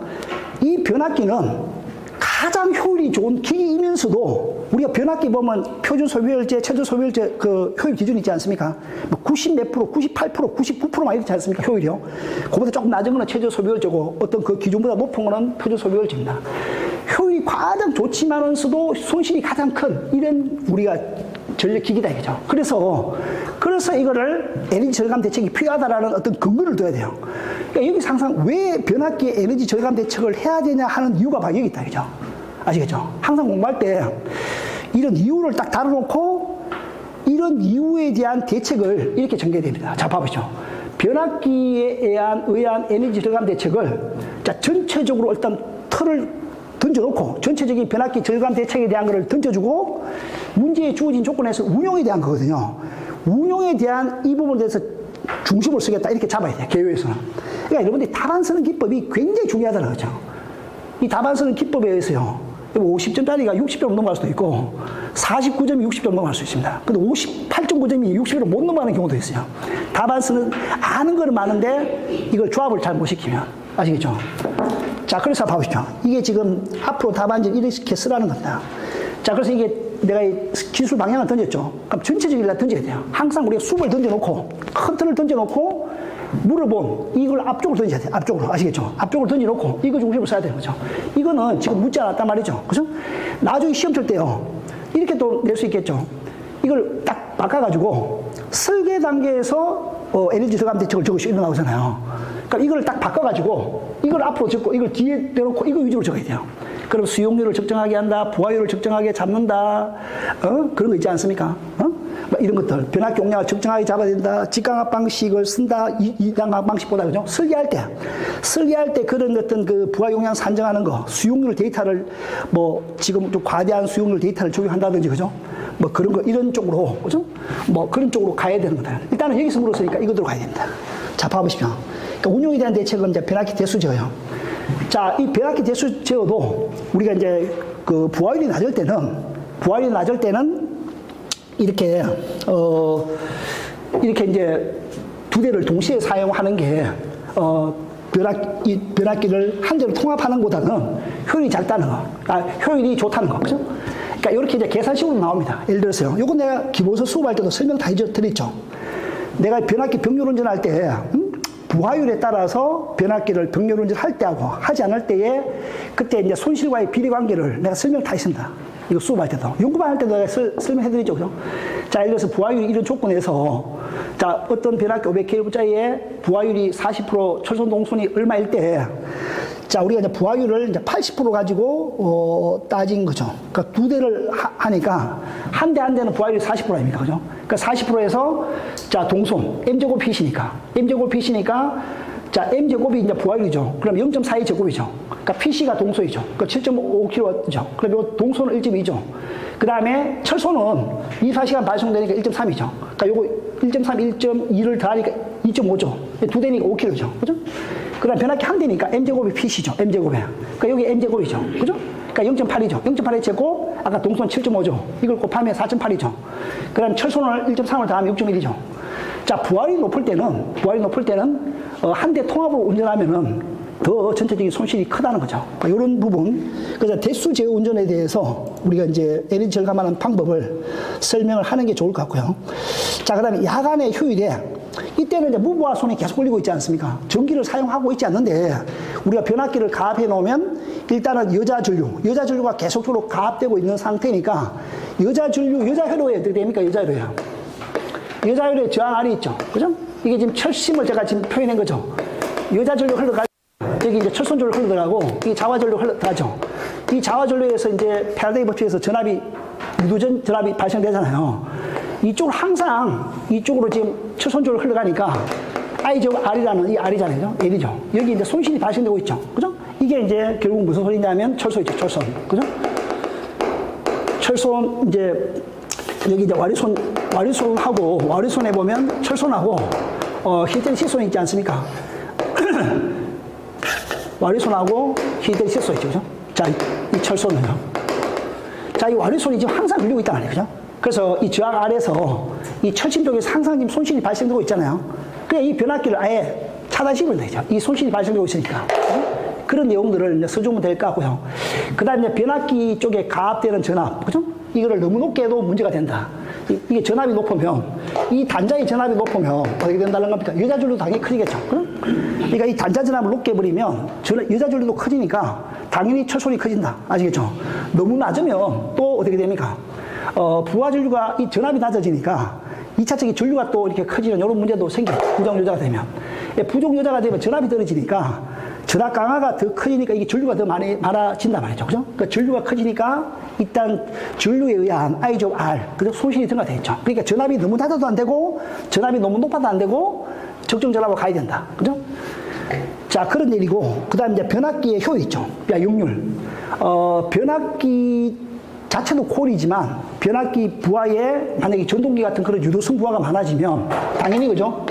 이 변압기는 가장 효율이 좋은 기기이면서도 우리가 변압기 보면 표준 소비율제, 최저 소비율제 그 효율 기준이 있지 않습니까? 뭐 90 몇 프로, 98%, 99%막 이렇지 않습니까? 효율이요. 그보다 조금 낮은 거는 최저 소비율제고 어떤 그 기준보다 높은 거는 표준 소비율제입니다. 효율이 가장 좋지만서도 손실이 가장 큰 이런 우리가 전력 기기다 이거죠. 그래서 이거를 에너지 절감 대책이 필요하다라는 어떤 근거를 둬야 돼요. 그러니까 여기서 항상 왜 변압기에 에너지 절감 대책을 해야 되냐 하는 이유가 바로 여기 있다 이거죠. 아시겠죠? 항상 공부할 때 이런 이유를 딱 다뤄놓고 이런 이유에 대한 대책을 이렇게 전개해야 됩니다. 자, 봐보시죠. 변압기에 의한 에너지 절감 대책을 자, 전체적으로 일단 틀을 던져놓고 전체적인 변압기 절감 대책에 대한 것을 던져주고 문제에 주어진 조건에서 운용에 대한 거거든요. 운용에 대한 이 부분에 대해서 중심을 쓰겠다 이렇게 잡아야 돼요. 개요에서는. 그러니까 여러분들이 답안 쓰는 기법이 굉장히 중요하다는 거죠. 이 답안 쓰는 기법에 의해서요. 50점짜리가 60점 넘어갈 수도 있고 49점이 60점 넘어갈 수 있습니다. 근데 58.9점이 60점을 못 넘어가는 경우도 있어요. 답안 쓰는 아는 거는 많은데 이걸 조합을 잘 못 시키면. 아시겠죠? 자, 그래서 봐보십시오. 이게 지금 앞으로 답안지를 이렇게 쓰라는 겁니다. 자, 그래서 이게 내가 이 기술 방향을 던졌죠. 그럼 전체적으로 던져야 돼요. 항상 우리가 숲을 던져놓고, 큰 틀을 던져놓고, 물어본 이걸 앞쪽으로 던져야 돼요. 앞쪽으로. 아시겠죠? 앞쪽으로 던져놓고, 이거 중심으로 써야 되는 거죠. 이거는 지금 묻지 않았단 말이죠. 그죠? 나중에 시험 칠 때요. 이렇게 또 낼 수 있겠죠. 이걸 딱 바꿔가지고, 설계 단계에서 에너지 저감 대책을 적으시고 이러 나오잖아요. 그러니까 이걸 딱 바꿔가지고, 이걸 앞으로 적고, 이걸 뒤에 내놓고, 이거 위주로 적어야 돼요. 그럼 수용률을 적정하게 한다, 부하율을 적정하게 잡는다, 그런 거 있지 않습니까? 이런 것들. 변압기 용량을 적정하게 잡아야 된다, 직강압 방식을 쓴다, 이강압 방식보다, 그죠? 설계할 때 그런 어떤 그 부하 용량 산정하는 거, 수용률 데이터를 뭐 지금 좀 과대한 수용률 데이터를 적용한다든지, 그죠? 뭐 그런 거, 이런 쪽으로, 그죠? 뭐 그런 쪽으로 가야 되는 거다. 일단은 여기서 물었으니까 이것으로 가야 됩니다. 자, 봐보십시오. 그러니까 운용에 대한 대책은 이제 변압기 대수 제어요. 자, 이 변압기 대수 제어도 우리가 이제 그 부하율이 낮을 때는 이렇게 이렇게 이제 두 대를 동시에 사용하는 게 변압기를 한 대로 통합하는 것보다는 효율이 작다는 거, 효율이 좋다는 거, 그죠? 그러니까 이렇게 이제 계산식으로 나옵니다. 예를 들어서요. 요건 내가 기본서 수업할 때도 설명 다 드렸죠. 내가 변압기 병렬 운전할 때 부하율에 따라서 변압기를 병렬 운전할 때하고 하지 않을 때에 그때 이제 손실과의 비례 관계를 내가 설명 다 했습니다. 이거 수업할 때도. 연구반 할 때도 내가 설명해드리죠. 그죠? 자, 예를 들어서 부하율이 이런 조건에서 자, 어떤 변압기 500kV짜리에 부하율이 40% 철선 동선이 얼마일 때 자, 우리가 이제 부하율을 이제 80% 가지고 따진 거죠. 그러니까 두 대를 하니까 한 대 한 대는 부하율이 40% 아닙니까? 그죠? 그러니까 40%에서 자, 동선 m제곱 pc니까 자, m제곱이 이제 부하율이죠. 그럼 0.42 제곱이죠. 그러니까 pc가 동소이죠. 그러니까 7.5kW죠. 그럼 요 동소는 1.2죠. 그 다음에 철소는 24시간 발송되니까 1.3이죠. 그러니까 요거 1.3, 1.2를 더하니까 2.5죠. 두 대니까 5kg죠. 그죠? 그 다음 변압기 한 대니까 m제곱이 pc죠. m제곱에. 그러니까 여기 m제곱이죠. 그죠? 그러니까 0.8이죠. 0.8의 제곱, 아까 동선 7.5죠. 이걸 곱하면 4.8이죠. 그 다음 철소는 1.3을 더하면 6.1이죠. 자, 부하율이 높을 때는 한 대 통합으로 운전하면은 더 전체적인 손실이 크다는 거죠. 그러니까 이런 부분. 그래서 대수 제어 운전에 대해서 우리가 이제 에너지 절감하는 방법을 설명을 하는 게 좋을 것 같고요. 자, 그 다음에 야간의 휴일에 이때는 이제 무부하 손이 계속 걸리고 있지 않습니까? 전기를 사용하고 있지 않는데 우리가 변압기를 가압해 놓으면 일단은 여자 전류가 계속적으로 가압되고 있는 상태니까 여자 혈로에 어떻게 됩니까? 여자 혈로에 저항알이 있죠. 그죠? 이게 지금 철심을 제가 지금 표현한 거죠. 여자 전류 흘러가 여기 이제 철선 전류 흘러가고 이 자화 전류 흘러가죠. 이 자화 전류에서 이제 패러데이 법칙에서 유도전 전압이 발생되잖아요. 이쪽으로 지금 철선 전류 흘러가니까 I제곱 R이라는 이 R이잖아요. L이죠. 여기 이제 손실이 발생되고 있죠. 그죠? 이게 이제 결국 무슨 소리냐면 철소이죠. 철선. 그죠? 철선 이제 여기 이제 와류손에 보면 철선하고 히드리시손이 있지 않습니까? 와류손하고 히드리시손 있죠. 그죠? 자, 이 철선은요. 자, 이 와류손이 지금 항상 밀리고 있단 말이에요. 그죠? 그래서 이 저항 아래서 이 철심 쪽에서 항상 지금 손실이 발생되고 있잖아요. 그래, 이 변압기를 아예 차단시키면 되죠. 이 손실이 발생되고 있으니까. 그런 내용들을 이제 써주면 될 것 같고요. 그 다음에 변압기 쪽에 가압되는 전압. 그죠? 이거를 너무 높게 해도 문제가 된다. 이게 전압이 높으면, 이 단자의 전압이 높으면 어떻게 된다는 겁니까? 여자 전류도 당연히 커지겠죠. 그러니까 이 단자 전압을 높게 해버리면 여자 전류도 커지니까 당연히 철선이 커진다. 아시겠죠? 너무 낮으면 또 어떻게 됩니까? 부하 전류가 이 전압이 낮아지니까 2차적인 전류가 또 이렇게 커지는 이런 문제도 생겨요. 부정 여자가 되면. 부정 여자가 되면 전압이 떨어지니까 전압 강화가 더 커지니까 이게 전류가 더 많아진단 말이죠. 그죠? 그러니까 전류가 커지니까 일단 전류에 의한 I제곱 R, 그죠? 손실이 증가되어 있죠. 그러니까 전압이 너무 낮아도 안 되고, 전압이 너무 높아도 안 되고, 적정 전압으로 가야 된다. 그죠? 자, 그런 일이고, 그 다음에 이제 변압기의 효율 있죠. 용률. 변압기 자체도 콜이지만, 변압기 부하에 만약에 전동기 같은 그런 유도성 부하가 많아지면, 당연히 그죠?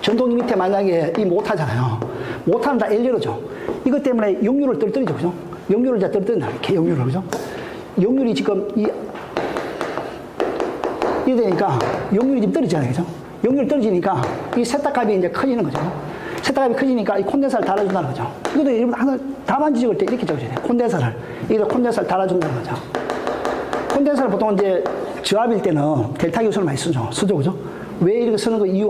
전동기 밑에 만약에 이 모터잖아요. 모터는 다 엘리로죠. 이것 때문에 용률을 떨어뜨리죠. 그죠? 용률을 이제 떨어뜨린다. 이렇게 용률을. 그죠? 용률이 지금 이래 되니까 용률이 지금 떨어지잖아요. 그죠? 용률이 떨어지니까 이 세탁값이 이제 커지는 거죠. 세탁압이 커지니까 이 콘덴서를 달아준다는 거죠. 이것도 여러분 항상 답안 지적을 때 이렇게 적으셔야 돼요. 콘덴서를. 이거 콘덴서를 달아준다는 거죠. 콘덴서를 보통 이제 저압일 때는 델타 기호수를 많이 쓰죠. 그죠? 왜 이렇게 쓰는 거 이유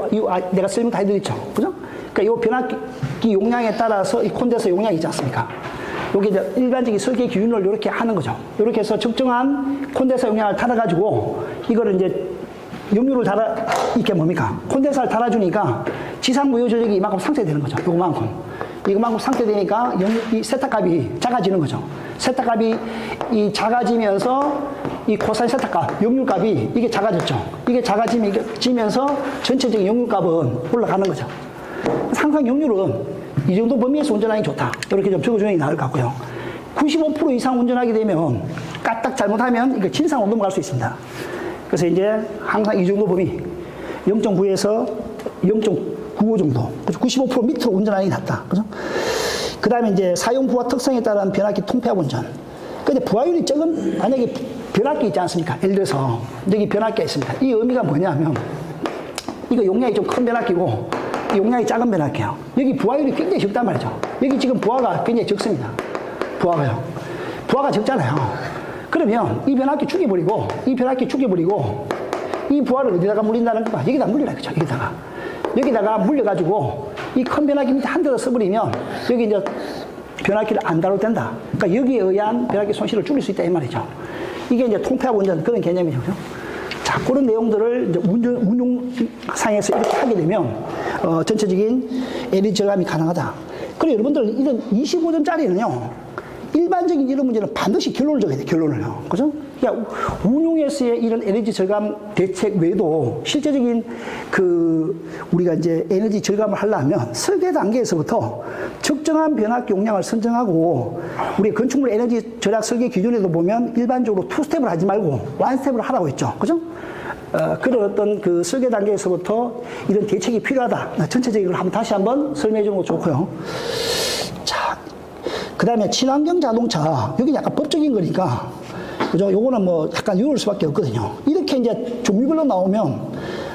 내가 설명 다 해드렸죠. 그죠? 그러니까 이 변압기 용량에 따라서 이 콘덴서 용량이 있지 않습니까? 여기 이제 일반적인 설계 기준을 이렇게 하는 거죠. 이렇게 해서 적정한 콘덴서 용량을 달아가지고 이거를 이제 염료를 이게 뭡니까? 콘덴서를 달아주니까 지상무효 전력이 이만큼 상쇄되는 거죠. 이거만큼 상쇄되니까 이 세탁값이 작아지는 거죠. 세탁값이 이 작아지면서 이 코사인 세탁값, 역률값이 이게 작아졌죠. 이게 작아지면서 전체적인 역률값은 올라가는 거죠. 항상 역률은 이 정도 범위에서 운전하기 좋다. 이렇게 좀 적어주는 게 나을 것 같고요. 95% 이상 운전하게 되면 까딱 잘못하면 이거 진상으로 넘어갈 수 있습니다. 그래서 이제 항상 이 정도 범위 0.9에서 0.95 정도 95% 밑으로 운전하는 게 낫다. 그죠? 그 다음에 이제 사용 부하 특성에 따른 변압기 통폐합 운전. 근데 부하율이 적은 만약에 변압기 있지 않습니까? 예를 들어서 여기 변압기가 있습니다. 이 의미가 뭐냐면 이거 용량이 좀 큰 변압기고 용량이 작은 변압기예요. 여기 부하율이 굉장히 적단 말이죠. 여기 지금 부하가 굉장히 적습니다. 부하가 적잖아요. 그러면 이 변압기 죽여버리고 이 부하를 어디다가 물린다는 거야? 여기다 물리라 그죠? 여기다가 물려가지고 이 큰 변압기 밑에 한 대로 써버리면 여기 이제 변압기를 안 다뤄도 된다. 그러니까 여기에 의한 변압기 손실을 줄일 수 있다 이 말이죠. 이게 이제 통폐합 운전 그런 개념이죠. 자, 그런 내용들을 이제 운용상에서 이렇게 하게 되면 전체적인 에너지 절감이 가능하다. 그리고 여러분들 이런 25점짜리는요. 일반적인 이런 문제는 반드시 결론을 적어야 돼요. 결론을요. 그죠? 그러니까 운용에서의 이런 에너지 절감 대책 외에도 실제적인 우리가 이제 에너지 절감을 하려면 설계 단계에서부터 적정한 변압기 용량을 선정하고 우리 건축물 에너지 절약 설계 기준에도 보면 일반적으로 2스텝을 하지 말고 1스텝을 하라고 했죠. 그죠? 그런 어떤 그 설계 단계에서부터 이런 대책이 필요하다. 전체적인 걸 다시 한번 설명해 주는 것도 좋고요. 자, 그 다음에 친환경 자동차. 여기 약간 법적인 거니까. 그죠? 요거는 뭐 약간 유효할 수밖에 없거든요. 이렇게 이제 종류별로 나오면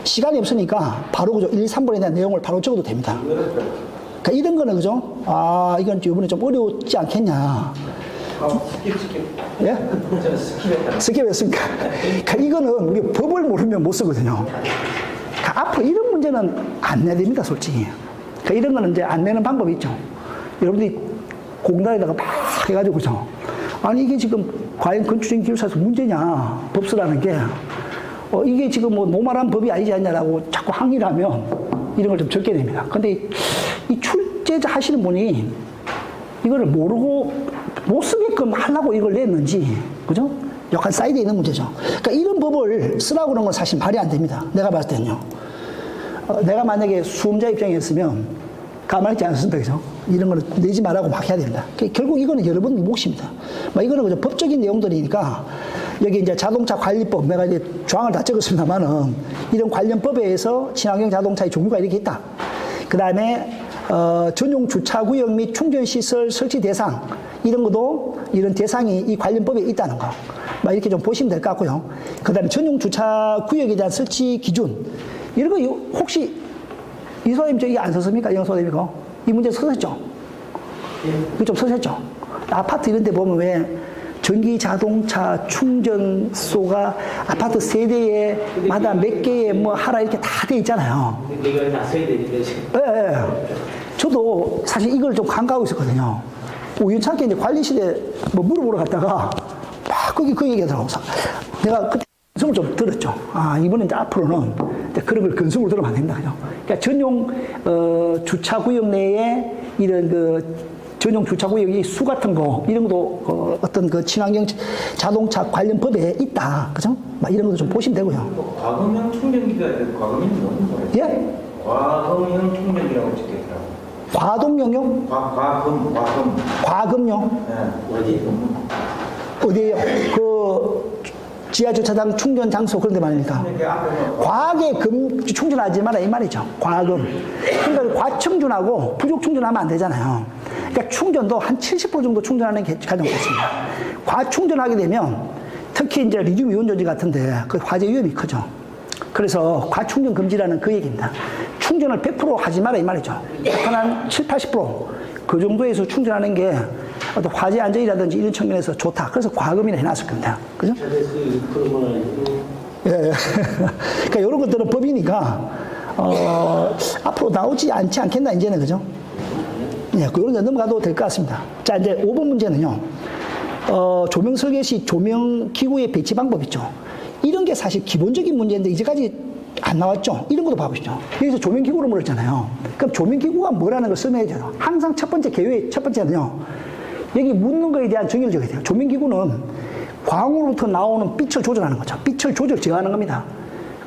시간이 없으니까 바로 그죠? 1, 2, 3번에 대한 내용을 바로 적어도 됩니다. 그러니까 이런 거는 그죠? 아, 이건 이번에 좀 어려웠지 않겠냐.
스킵.
예?
저는 스킵했다.
스킵했습니까? 그러니까 이거는 우리 법을 모르면 못 쓰거든요. 그러니까 앞으로 이런 문제는 안 내야 됩니다, 솔직히. 그러니까 이런 거는 이제 안 내는 방법이 있죠. 여러분들이 공단에다가 막 해가지고, 그죠? 아니, 이게 지금 과연 건축적인 기술사에서 문제냐, 법수라는 게, 이게 지금 뭐 노말한 법이 아니지 않냐라고 자꾸 항의를 하면 이런 걸 좀 적게 됩니다. 근데 이 출제자 하시는 분이 이거를 모르고 못 쓰게끔 하려고 이걸 냈는지, 그죠? 약간 사이드에 있는 문제죠. 그러니까 이런 법을 쓰라고 그런 건 사실 말이 안 됩니다. 내가 봤을 때는요. 내가 만약에 수험자 입장이었으면 가만히 있지 않았습니다. 그죠? 이런 거는 내지 말라고 막 해야 됩니다. 결국 이거는 여러분 몫입니다. 이거는 그저 법적인 내용들이니까 여기 이제 자동차 관리법, 내가 이제 조항을 다 적었습니다만은 이런 관련법에 의해서 친환경 자동차의 종류가 이렇게 있다. 그 다음에 전용 주차구역 및 충전시설 설치 대상, 이런 것도, 이런 대상이 이 관련법에 있다는 거. 이렇게 좀 보시면 될 것 같고요. 그 다음에 전용 주차구역에 대한 설치 기준. 이런 거 혹시 이 선생님 저기 안 썼습니까? 이영 선생님 이거? 이 문제 쓰셨죠? 이거 좀 쓰셨죠? 아파트 이런 데 보면 왜 전기 자동차 충전소가 아파트 세대에마다 몇 개의 뭐 하라 이렇게 다 돼 있잖아요.
이거 다 써야 되는데 지금.
예. 저도 사실 이걸 좀 간과하고 있었거든요. 우연찮게 이제 관리실에 뭐 물어보러 갔다가 막 거기 그 얘기하더라고. 내가 그때 근성을 좀 들었죠. 아, 이번에 이제 앞으로는 그런 걸 근성으로 들으면 안 됩니다. 그죠? 그러니까 전용 주차구역 내에 이런 전용 주차구역의 수 같은 거, 이런 것도 어떤 친환경 자동차 관련 법에 있다. 그죠? 이런 것도 좀 보시면 되고요.
과금형 충전기가 과금형이 뭐예요?
예?
과금형 충전기라고 찍겠더라고.
과동용요? 과금용?
네,
어디에요? 지하 주차장 충전 장소 그런 데 말입니까? 과하게 충전하지 마라 이 말이죠. 과금. 그러니까 과충전하고 부족 충전하면 안 되잖아요. 그러니까 충전도 한 70% 정도 충전하는 게 가장 좋습니다. 과충전하게 되면 특히 이제 리튬 이온 전지 같은데 그 화재 위험이 크죠. 그래서 과충전 금지라는 그 얘기입니다. 충전을 100% 하지 마라 이 말이죠. 한 7, 80%그 정도에서 충전하는 게 어떤 화재 안전이라든지 이런 측면에서 좋다. 그래서 과금이나 해놨을 겁니다. 그죠? 예. 그러니까 이런 것들은 법이니까 앞으로 나오지 않지 않겠나 이제는 그죠? 예, 그런 거 넘어가도 될 것 같습니다. 자, 이제 5번 문제는요. 조명 설계 시 조명 기구의 배치 방법 있죠. 이런 게 사실 기본적인 문제인데 이제까지 안 나왔죠. 이런 것도 봐보시죠. 여기서 조명 기구로 물었잖아요. 그럼 조명 기구가 뭐라는 걸 설명해야 돼요. 항상 첫 번째 개요의 첫 번째는요. 여기 묻는 거에 대한 정의를 적어야 돼요. 조명 기구는 광으로부터 나오는 빛을 조절하는 거죠. 빛을 제어하는 겁니다.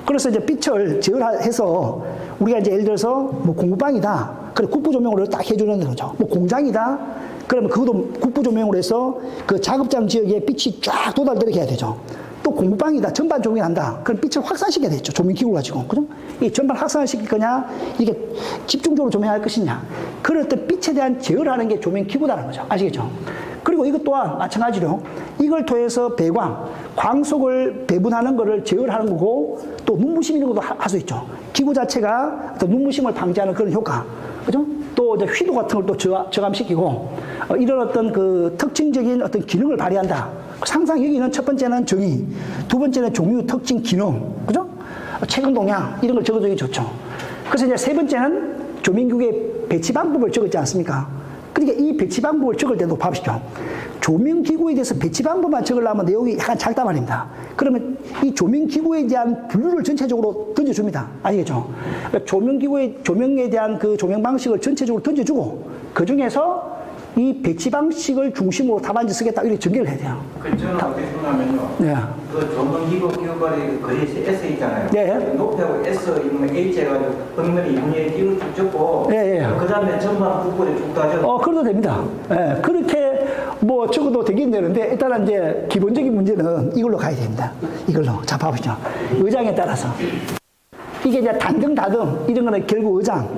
그래서 이제 빛을 제어해서 우리가 이제 예를 들어서 뭐 공부방이다. 그래 국부 조명으로 딱 해주는 거죠. 뭐 공장이다. 그러면 그것도 국부 조명으로 해서 그 작업장 지역에 빛이 쫙 도달되게 해야 되죠. 또 공부방이다. 전반 조명이 난다. 그럼 빛을 확산시켜야 되죠. 조명기구 가지고. 그죠? 이 전반 확산을 시킬 거냐, 이게 집중적으로 조명할 것이냐. 그럴 때 빛에 대한 제어를 하는 게 조명기구다라는 거죠. 아시겠죠? 그리고 이것 또한 마찬가지로 이걸 통해서 배광, 광속을 배분하는 거를 제어를 하는 거고 또 눈부심 이런 것도 할 수 있죠. 기구 자체가 어떤 눈부심을 방지하는 그런 효과. 그죠? 또 이제 휘도 같은 걸 또 저감시키고 이런 어떤 그 특징적인 어떤 기능을 발휘한다. 항상 여기는 첫 번째는 정의, 두 번째는 종류, 특징, 기능, 그죠? 최근 동향 이런 걸 적어주기 좋죠. 그래서 이제 세 번째는 조명기구의 배치 방법을 적었지 않습니까? 그러니까 이 배치 방법을 적을 때도 봐보시죠. 조명기구에 대해서 배치 방법만 적으려면 내용이 약간 작단 말입니다. 그러면 이 조명기구에 대한 분류를 전체적으로 던져줍니다. 아시겠죠? 그러니까 조명에 대한 그 조명 방식을 전체적으로 던져주고 그 중에서 이 배치 방식을 중심으로 답안지 쓰겠다 이렇게 전개를 해야 돼요.
저는 어떻게 생각하면요.
네.
그 조명기구 기구발이 거리에서 S 있잖아요.
네.
높이하고 S 이런 H 해가지고 벽면에 2분의 1 쭉 적고 그 다음에 전반 국부에 쭉 따져.
그래도 됩니다. 예, 그렇게 뭐 적어도 되긴 되는데 일단은 이제 기본적인 문제는 이걸로 가야 됩니다. 이걸로. 자, 봐보시죠. 의장에 따라서. 이게 이제 단등, 다등 이런 거는 결국 의장.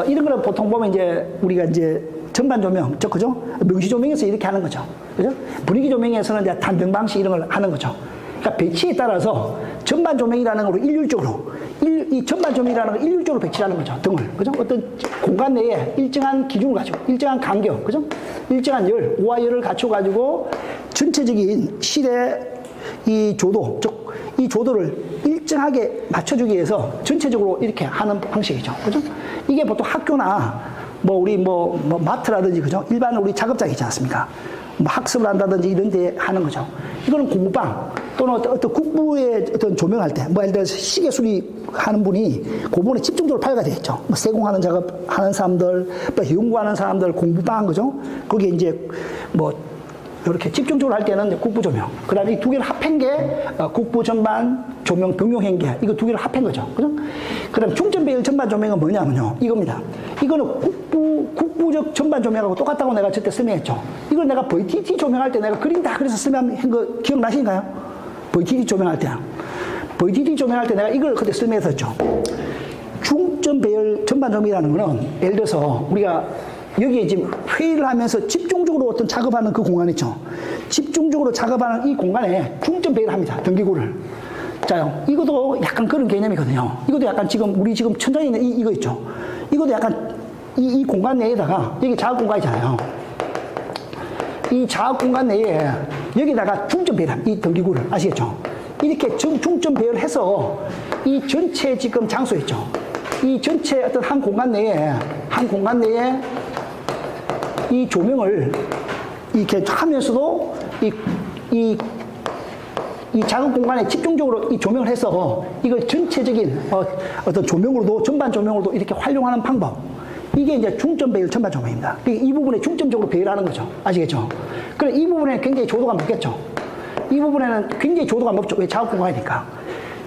이런 거는 보통 보면 이제 우리가 이제 전반 조명, 그죠? 명시 조명에서 이렇게 하는 거죠. 그죠? 분위기 조명에서는 이제 단등 방식 이런 걸 하는 거죠. 그러니까 배치에 따라서 전반 조명이라는 걸로 일률적으로, 이 전반 조명이라는 걸 일률적으로 배치하는 거죠. 등을. 그죠? 어떤 공간 내에 일정한 기준을 가지고, 일정한 간격, 그죠? 일정한 열, 오와 열을 갖춰가지고 전체적인 실의 이 조도, 즉, 이 조도를 일정하게 맞춰주기 위해서 전체적으로 이렇게 하는 방식이죠. 그죠? 이게 보통 학교나 우리 마트라든지, 그죠? 일반 우리 작업장 있지 않습니까? 학습을 한다든지 이런 데 하는 거죠. 이거는 공부방 또는 어떤 국부의 어떤 조명할 때, 예를 들어서 시계 수리하는 분이 그 부분에 집중적으로 발휘가 되겠죠. 세공하는 작업 하는 사람들, 연구하는 사람들, 공부방, 그죠? 거기에 이제 이렇게 집중적으로 할 때는 국부 조명. 그 다음에 이 두 개를 합한 게 국부 전반 조명 병용 행계. 이거 두 개를 합한 거죠. 그죠? 그 다음 중점 배열 전반 조명은 뭐냐면요. 이겁니다. 이거는 국부적 전반 조명하고 똑같다고 내가 저때 설명했죠. 이걸 내가 VTT 조명할 때 내가 그린다 그래서 설명한 거 기억나시는가요? VTT 조명할 때. VTT 조명할 때 내가 이걸 그때 설명했었죠. 중점 배열 전반 조명이라는 거는 예를 들어서 우리가 여기에 지금 회의를 하면서 집중적으로 어떤 작업하는 그 공간 있죠. 집중적으로 작업하는 이 공간에 중점 배열을 합니다. 전기구를. 자, 이것도 약간 그런 개념이거든요. 이것도 약간 우리 지금 천장에 있는 이거 있죠. 이것도 약간 이 공간 내에다가 여기 작업 공간이잖아요. 이 작업 공간 내에 여기다가 중점 배열합니다. 이 전기구를. 아시겠죠? 이렇게 중점 배열해서 이 전체 지금 장소 있죠. 이 전체 어떤 한 공간 내에 이 조명을 이렇게 하면서도 이 작업 공간에 집중적으로 이 조명을 해서 이걸 전체적인 어떤 조명으로도 전반 조명으로도 이렇게 활용하는 방법. 이게 이제 중점 배열 전반 조명입니다. 이 부분에 중점적으로 배열하는 거죠. 아시겠죠? 그래 이 부분에 굉장히 조도가 높겠죠. 이 부분에는 굉장히 조도가 높죠. 왜 작업 공간이니까.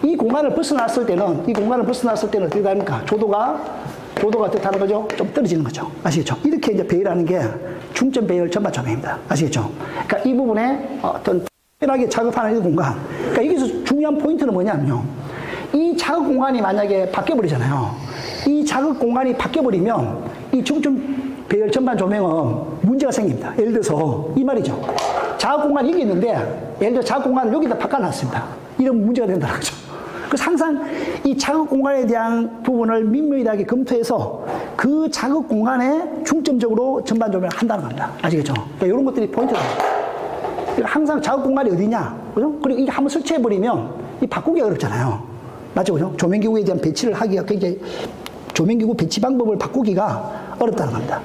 이 공간을 벗어났을 때는 어떻게 됩니까? 조도가 어떻다는 거죠? 좀 떨어지는 거죠. 아시겠죠? 이렇게 이제 배열하는 게 중점 배열 전반 조명입니다. 아시겠죠? 그러니까 이 부분에 어떤 특별하게 작업하는 이 공간. 그러니까 여기서 중요한 포인트는 뭐냐면요. 이 작업 공간이 만약에 바뀌어버리잖아요. 이 작업 공간이 바뀌어버리면 이 중점 배열 전반 조명은 문제가 생깁니다. 예를 들어서 이 말이죠. 작업 공간이 여기 있는데 예를 들어 작업 공간을 여기다 바꿔놨습니다. 이런 문제가 된다는 거죠. 그래서 항상 이 자극 공간에 대한 부분을 민밀하게 검토해서 그 자극 공간에 중점적으로 전반 조명을 한다는 겁니다. 아시겠죠? 그러니까 이런 것들이 포인트다. 항상 자극 공간이 어디냐, 그죠? 그리고 이게 한번 설치해버리면 이 바꾸기가 어렵잖아요. 맞죠, 그죠? 조명기구에 대한 배치를 하기가 굉장히, 조명기구 배치 방법을 바꾸기가 어렵다는 겁니다.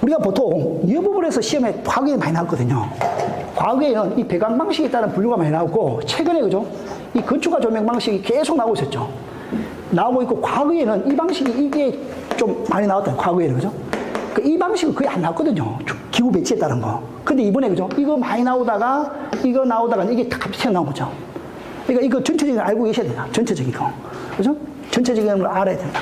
우리가 보통 여부분에서 시험에 과거에 많이 나왔거든요. 과거에는 이 배관 방식에 따른 분류가 많이 나오고, 최근에 그죠? 이 건축가 조명 방식이 계속 나오고 있었죠. 나오고 있고, 과거에는 이 방식이 이게 좀 많이 나왔다. 과거에는 그죠? 이 방식은 거의 안 나왔거든요. 기구 배치에 따른 거. 근데 이번에 그죠? 이거 많이 나오다가 이거 나오다가 이게 다 갑자기 튀어나온 거죠. 그러니까 이거 전체적인 걸 알고 계셔야 돼요. 전체적인 거. 그죠? 전체적인 걸 알아야 된다.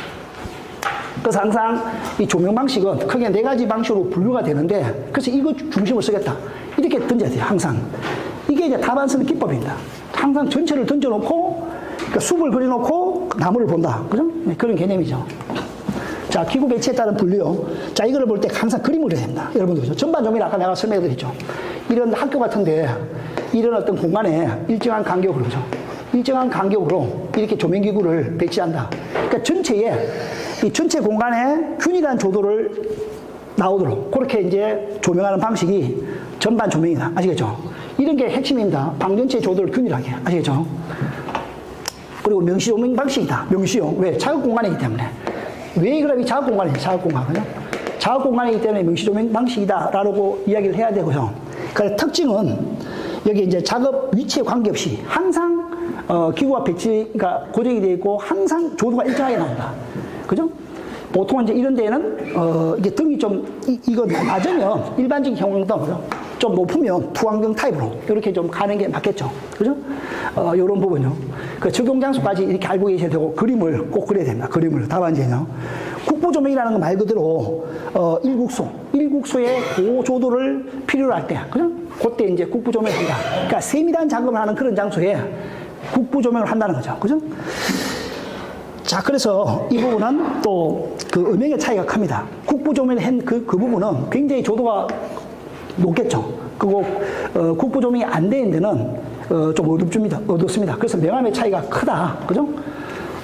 그래서 항상 이 조명 방식은 크게 4가지 방식으로 분류가 되는데, 그래서 이거 중심을 쓰겠다. 이렇게 던져야 돼요. 항상. 이게 이제 답안 쓰는 기법입니다. 항상 전체를 던져놓고, 그러니까 숲을 그려놓고 나무를 본다. 그죠? 네, 그런 개념이죠. 자, 기구 배치에 따른 분류요. 자, 이거를 볼 때 항상 그림을 그려야 됩니다. 여러분들, 그죠? 전반 조명을 아까 내가 설명해 드렸죠. 이런 학교 같은데, 이런 어떤 공간에 일정한 간격으로, 그죠? 일정한 간격으로 이렇게 조명기구를 배치한다. 그러니까 전체에, 이 전체 공간에 균일한 조도를 나오도록, 그렇게 이제 조명하는 방식이 전반 조명이다. 아시겠죠? 이런 게 핵심입니다. 방 전체의 조도를 균일하게. 아시겠죠? 그리고 명시 조명 방식이다. 명시용. 왜? 자극 공간이기 때문에. 왜 그럼 이 자극 공간이에요? 자극 공간. 그죠? 자극 공간이기 때문에 명시 조명 방식이다라고 이야기를 해야 되고요. 그 특징은 여기 이제 작업 위치에 관계없이 항상 기구와 배치가 고정이 되어 있고 항상 조도가 일정하게 나온다. 그죠? 보통은 이제 이런 데에는 이게 등이 좀 이거 낮으면 일반적인 형광등, 그죠? 좀 높으면 투광등 타입으로 이렇게 좀 가는 게 맞겠죠. 그죠? 요런 부분요. 그 적용 장소까지 이렇게 알고 계셔야 되고, 그림을 꼭 그려야 됩니다. 그림을. 답안지는요. 국부 조명이라는 건 말 그대로 일국소의 고조도를 필요로 할 때, 그죠? 그때 이제 국부 조명을 한다. 그러니까 세밀한 작업을 하는 그런 장소에 국부 조명을 한다는 거죠. 그죠? 자, 그래서 이 부분은 또 그 음영의 차이가 큽니다. 국부 조명을 한 그 부분은 굉장히 조도가 높겠죠. 그리고 국부 조명이 안 되는 데는 좀 어둡습니다. 그래서 명암의 차이가 크다. 그죠?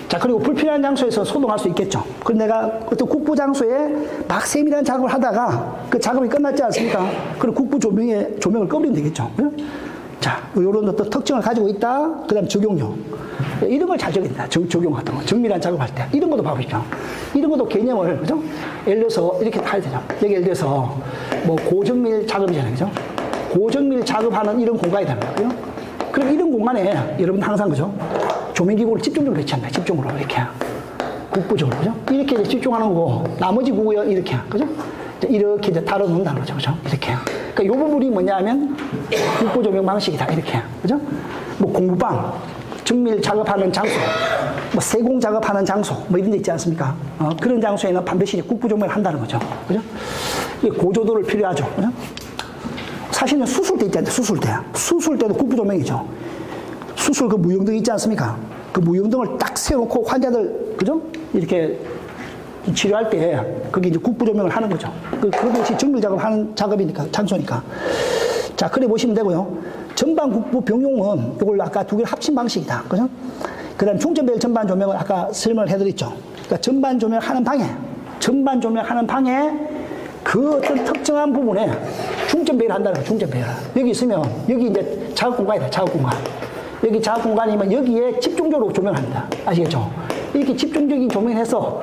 자, 그리고 불필요한 장소에서 소동할 수 있겠죠. 그런데 내가 어떤 국부 장소에 막 세밀한 작업을 하다가 그 작업이 끝났지 않습니까? 그럼 국부 조명을 꺼버리면 되겠죠. 그죠? 자, 이런 어떤 특징을 가지고 있다. 그 다음 적용요. 이런 걸 잘 적용된다. 적용 같은 거. 정밀한 작업할 때. 이런 것도 봐보십시오. 이런 것도 개념을, 그죠? 예를 들어서 이렇게 타야 되죠. 여기 예를 들어서 뭐 고정밀 작업이잖아요. 그죠? 고정밀 작업하는 이런 공간이 됩니다. 그죠? 그럼 이런 공간에 여러분 항상, 그죠? 조명기구를 집중적으로 배치합니다. 집중으로. 이렇게. 국부적으로. 그죠? 이렇게 이제 집중하는 거고, 나머지 구구요. 이렇게. 그죠? 이렇게 이제 다뤄 놓는다는 거죠. 그죠? 이렇게. 그러니까 이 부분이 뭐냐 하면 국부 조명 방식이다. 이렇게. 그죠? 뭐 공부방, 정밀 작업하는 장소, 뭐 세공 작업하는 장소, 뭐 이런 데 있지 않습니까? 그런 장소에는 반드시 국부 조명을 한다는 거죠. 그죠? 이게 고조도를 필요하죠. 그죠? 사실은 수술대 있지 않나요? 수술대도 국부 조명이죠. 수술 그 무용등 있지 않습니까? 그 무용등을 딱 세워놓고 환자들, 그죠? 이렇게 치료할 때 그게 이제 국부 조명을 하는 거죠. 그것이 정밀 작업하는 작업이니까, 장소니까. 자, 그래 보시면 되고요. 전반 국부 병용은 이걸 아까 두 개를 합친 방식이다. 그죠? 그 다음 중점배열 전반 조명을 아까 설명을 해드렸죠. 그러니까 전반 조명하는 방에 그 어떤 특정한 부분에 중점배열 한다는 거예요. 중점배열. 여기 있으면 여기 이제 작업 공간이다. 작업 공간. 여기 작업 공간이면 여기에 집중적으로 조명합니다. 아시겠죠? 이렇게 집중적인 조명을 해서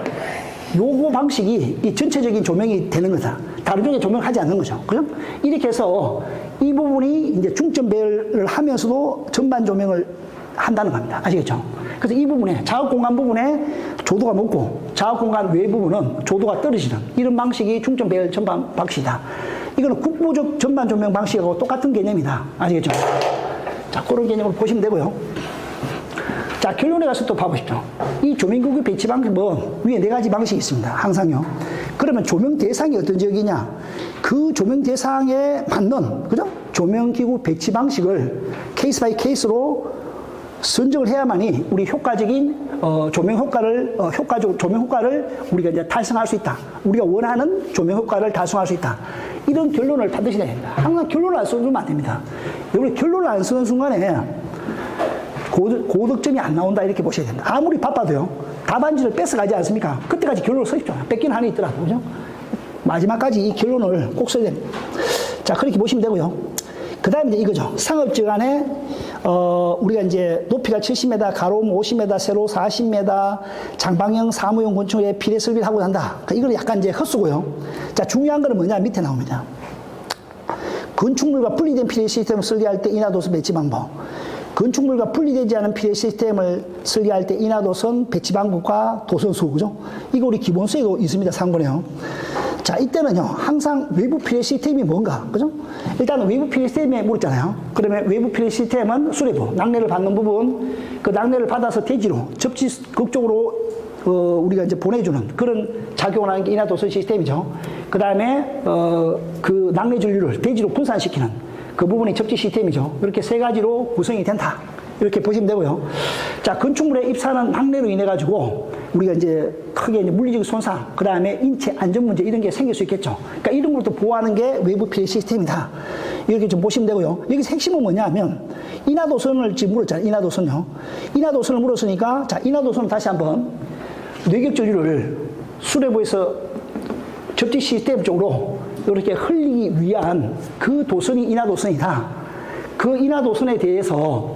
요거 방식이 이 전체적인 조명이 되는 거다. 다른 쪽에 조명을 하지 않는 거죠. 그죠? 이렇게 해서 이 부분이 이제 중점 배열을 하면서도 전반 조명을 한다는 겁니다. 아시겠죠? 그래서 이 부분에, 작업 공간 부분에 조도가 높고, 작업 공간 외 부분은 조도가 떨어지는 이런 방식이 중점 배열 전반 방식이다. 이거는 국부적 전반 조명 방식하고 똑같은 개념이다. 아시겠죠? 자, 그런 개념을 보시면 되고요. 자, 결론에 가서 또 봐보십시오. 이 조명기구 배치 방법은 위에 4가지 방식이 있습니다. 항상요. 그러면 조명 대상이 어떤 지역이냐? 그 조명 대상에 맞는, 그죠? 조명기구 배치 방식을 케이스 바이 케이스로 선정을 해야만이 우리 효과적인 조명 효과를 조명 효과를 우리가 이제 달성할 수 있다. 우리가 원하는 조명 효과를 달성할 수 있다. 이런 결론을 반드시 내야 됩니다. 항상 결론을 안 써주면 안 됩니다. 여러분 결론을 안 쓰는 순간에 고득점이 안 나온다 이렇게 보셔야 된다. 아무리 바빠도요. 답안지를 뺏어가지 않습니까? 그때까지 결론을 써십시오. 뺏긴 한이 있더라도. 그죠? 마지막까지 이 결론을 꼭 써야 됩니다. 자, 그렇게 보시면 되고요. 그 다음에 이제 이거죠. 상업지간에, 우리가 이제 높이가 70m, 가로움 50m, 세로 40m, 장방형 사무용 건축에 비례 설비를 하고 난다. 그러니까 이건 약간 이제 헛수고요. 자, 중요한 거는 뭐냐? 밑에 나옵니다. 건축물과 분리된 피레 시스템을 설계할 때 인하도선 배치 방법. 건축물과 분리되지 않은 피레 시스템을 설계할 때 인하도선 배치 방법과 도선수, 그죠? 이거 우리 기본서에도 있습니다. 상권에요. 자, 이때는요, 항상 외부 피레 시스템이 뭔가, 그죠? 일단은 외부 피레 시스템에 물었잖아요. 그러면 외부 피레 시스템은 수레부, 낙뢰를 받는 부분, 그 낙뢰를 받아서 대지로, 접지극 쪽으로, 우리가 이제 보내주는 그런 작용을 하는 게 인하도선 시스템이죠. 그 다음에, 그 낙뢰 전류를 대지로 분산시키는 그 부분이 접지 시스템이죠. 이렇게 세 가지로 구성이 된다. 이렇게 보시면 되고요. 자, 건축물에 입사하는 낙뢰로 인해 가지고 우리가 이제 크게 이제 물리적 손상, 그 다음에 인체 안전 문제 이런 게 생길 수 있겠죠. 그러니까 이런 것도 보호하는 게 외부 피해 시스템이다. 이렇게 좀 보시면 되고요. 여기서 핵심은 뭐냐면 인하도선을 지금 물었잖아요. 인하도선요. 인하도선을 물었으니까 자, 인하도선을 다시 한번 뇌격전류를 수뇌부에서 접지 시스템 쪽으로 이렇게 흘리기 위한 그 도선이 인하도선이다. 그 인하도선에 대해서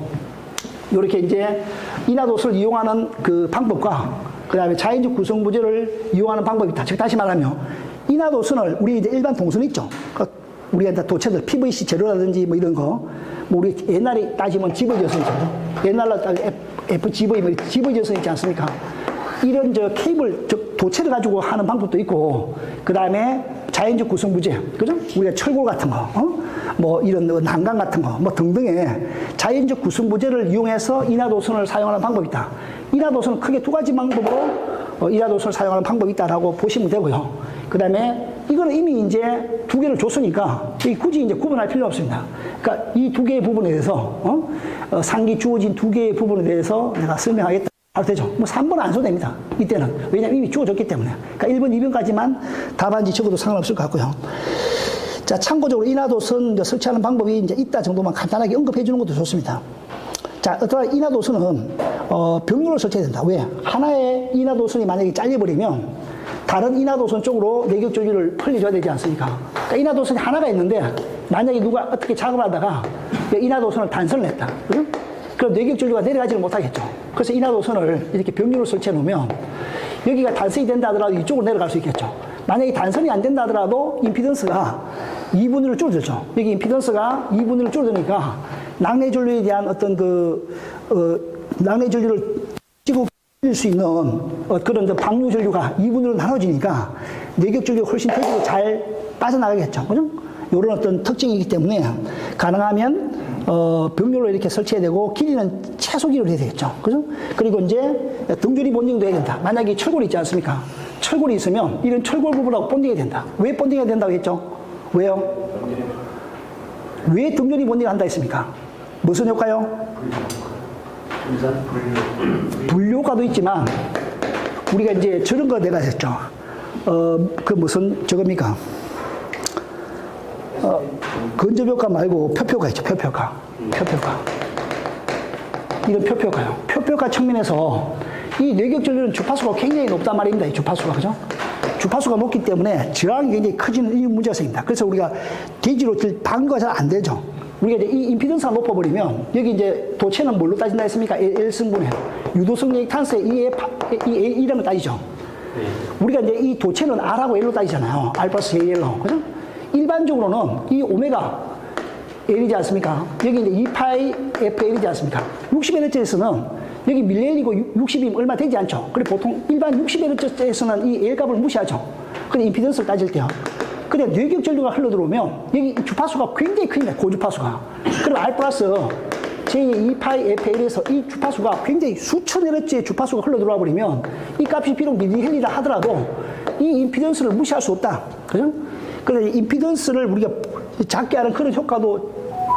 이렇게 이제 인하도선을 이용하는 그 방법과 그 다음에 자연적 구성부재를 이용하는 방법이 있다. 즉, 다시 말하면 인하도선을 우리 이제 일반 동선 있죠. 우리가 이제 도체들 PVC 재료라든지 뭐 이런 거, 뭐 우리 옛날에 따지면 집어지어서 있죠. 옛날로 따지면 FGV 뭐 집어지어서 있지 않습니까? 이런 저 케이블, 즉 도체를 가지고 하는 방법도 있고, 그 다음에 자연적 구성부재, 그죠? 우리가 철골 같은 거, 뭐 이런 난간 같은 거, 뭐 등등의 자연적 구성부재를 이용해서 인하도선을 사용하는 방법이 있다. 인하도선은 크게 두 가지 방법으로 인하도선을 사용하는 방법이 있다라고 보시면 되고요. 그 다음에 이거는 이미 이제 두 개를 줬으니까 굳이 이제 구분할 필요 없습니다. 그러니까 이 두 개의 부분에 대해서, 상기 주어진 두 개의 부분에 대해서 내가 설명하겠다. 아, 되죠. 뭐 3번 안 써도 됩니다. 이때는. 왜냐면 이미 주어졌기 때문에. 그러니까 1번, 2번까지만 답안지 적어도 상관없을 것 같고요. 자, 참고적으로 인하도선 설치하는 방법이 이제 있다 정도만 간단하게 언급해 주는 것도 좋습니다. 자, 어떠한 인하도선은, 병렬로 설치해야 된다. 왜? 하나의 인하도선이 만약에 잘려버리면 다른 인하도선 쪽으로 내격전류를 풀려줘야 되지 않습니까? 그러니까 인하도선이 하나가 있는데 만약에 누가 어떻게 작업을 하다가 인하도선을 단선을 했다. 그죠? 그럼 내격전류가 내려가지를 못하겠죠. 그래서 인하도선을 이렇게 병렬로 설치해 놓으면 여기가 단선이 된다 하더라도 이쪽으로 내려갈 수 있겠죠. 만약에 단선이 안 된다 하더라도 임피던스가 2분의 1을 줄어들죠. 여기 임피던스가 2분의 1을 줄어드니까 낙뢰 전류에 대한 어떤 낙뢰 전류를 찍어 풀릴 수 있는 그런 방류 전류가 2분의 1로 나눠지니까 내격 전류가 훨씬 대지로 잘 빠져나가겠죠. 그죠? 이런 어떤 특징이기 때문에 가능하면 병렬로 이렇게 설치해야 되고 길이는 최소 길이로 해야 되겠죠. 그죠? 그리고 이제 등줄이 본딩도 해야 된다. 만약에 철골이 있지 않습니까? 철골이 있으면 이런 철골 부분하고 본딩해야 된다. 왜 본딩해야 된다고 했죠? 왜요? 왜 등줄이 본딩을 한다 했습니까? 무슨 효과요? 분류효과도 있지만 우리가 이제 저런 거 내가 했죠. 그 무슨 저겁니까? 근접효과 말고 표표가 있죠. 표표가. 이런 표표가요. 표표가 측면에서 이 내격전류는 주파수가 굉장히 높단 말입니다. 이 주파수가. 그죠? 주파수가 높기 때문에 저항이 굉장히 커지는 이 문제가 생깁니다. 그래서 우리가 대지로 방거가 잘 안 되죠. 우리가 이제 이 임피던스가 높아버리면 여기 이제 도체는 뭘로 따진다 했습니까? L승분해. 유도성 리액탄스의 이런 걸 따지죠. 우리가 이제 이 도체는 R하고 L로 따지잖아요. R 플러스 JL로. 그죠? 일반적으로는 이 오메가 L이지 않습니까? 여기 이제 2파이 FL이지 않습니까? 60Hz에서는 여기 밀레일이고 60이면 얼마 되지 않죠? 그래 보통 일반 60Hz에서는 이 L 값을 무시하죠. 근데 임피던스를 따질 때요. 근데 뇌격 전류가 흘러들어오면 여기 주파수가 굉장히 큽니다. 고주파수가. 그럼 R 플러스 제2 2파이 FL에서 이 주파수가 굉장히 수천 헤르츠의 주파수가 흘러들어와 버리면 이 값이 비록 밀리헬리라 하더라도 이 임피던스를 무시할 수 없다. 그죠? 그래서 임피던스를 우리가 작게 하는 그런 효과도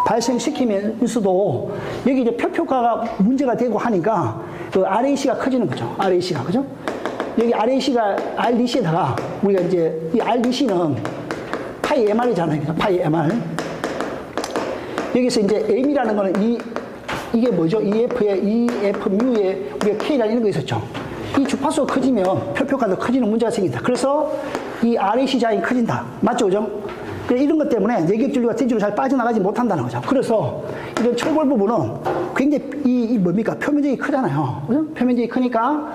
발생시키면서도 여기 이제 표표가가 문제가 되고 하니까 그 RAC가 커지는 거죠. RAC가. 그죠? 여기 RAC가 RDC에다가 우리가 이제 이 RDC는 파이 MR이잖아요. 파이 MR. 여기서 이제 M이라는 거는 이 이게 뭐죠? EF에, EF, Mu에 우리가 K라는 이런 거 있었죠. 이 주파수가 커지면 표표가 더 커지는 문제가 생긴다. 그래서 이 RAC 자인이 커진다. 맞죠? 그죠? 이런 것 때문에 내격진류가 대지로 잘 빠져나가지 못한다는 거죠. 그래서 이런 철골 부분은 굉장히 이 뭡니까? 표면적이 크잖아요. 그죠? 표면적이 크니까,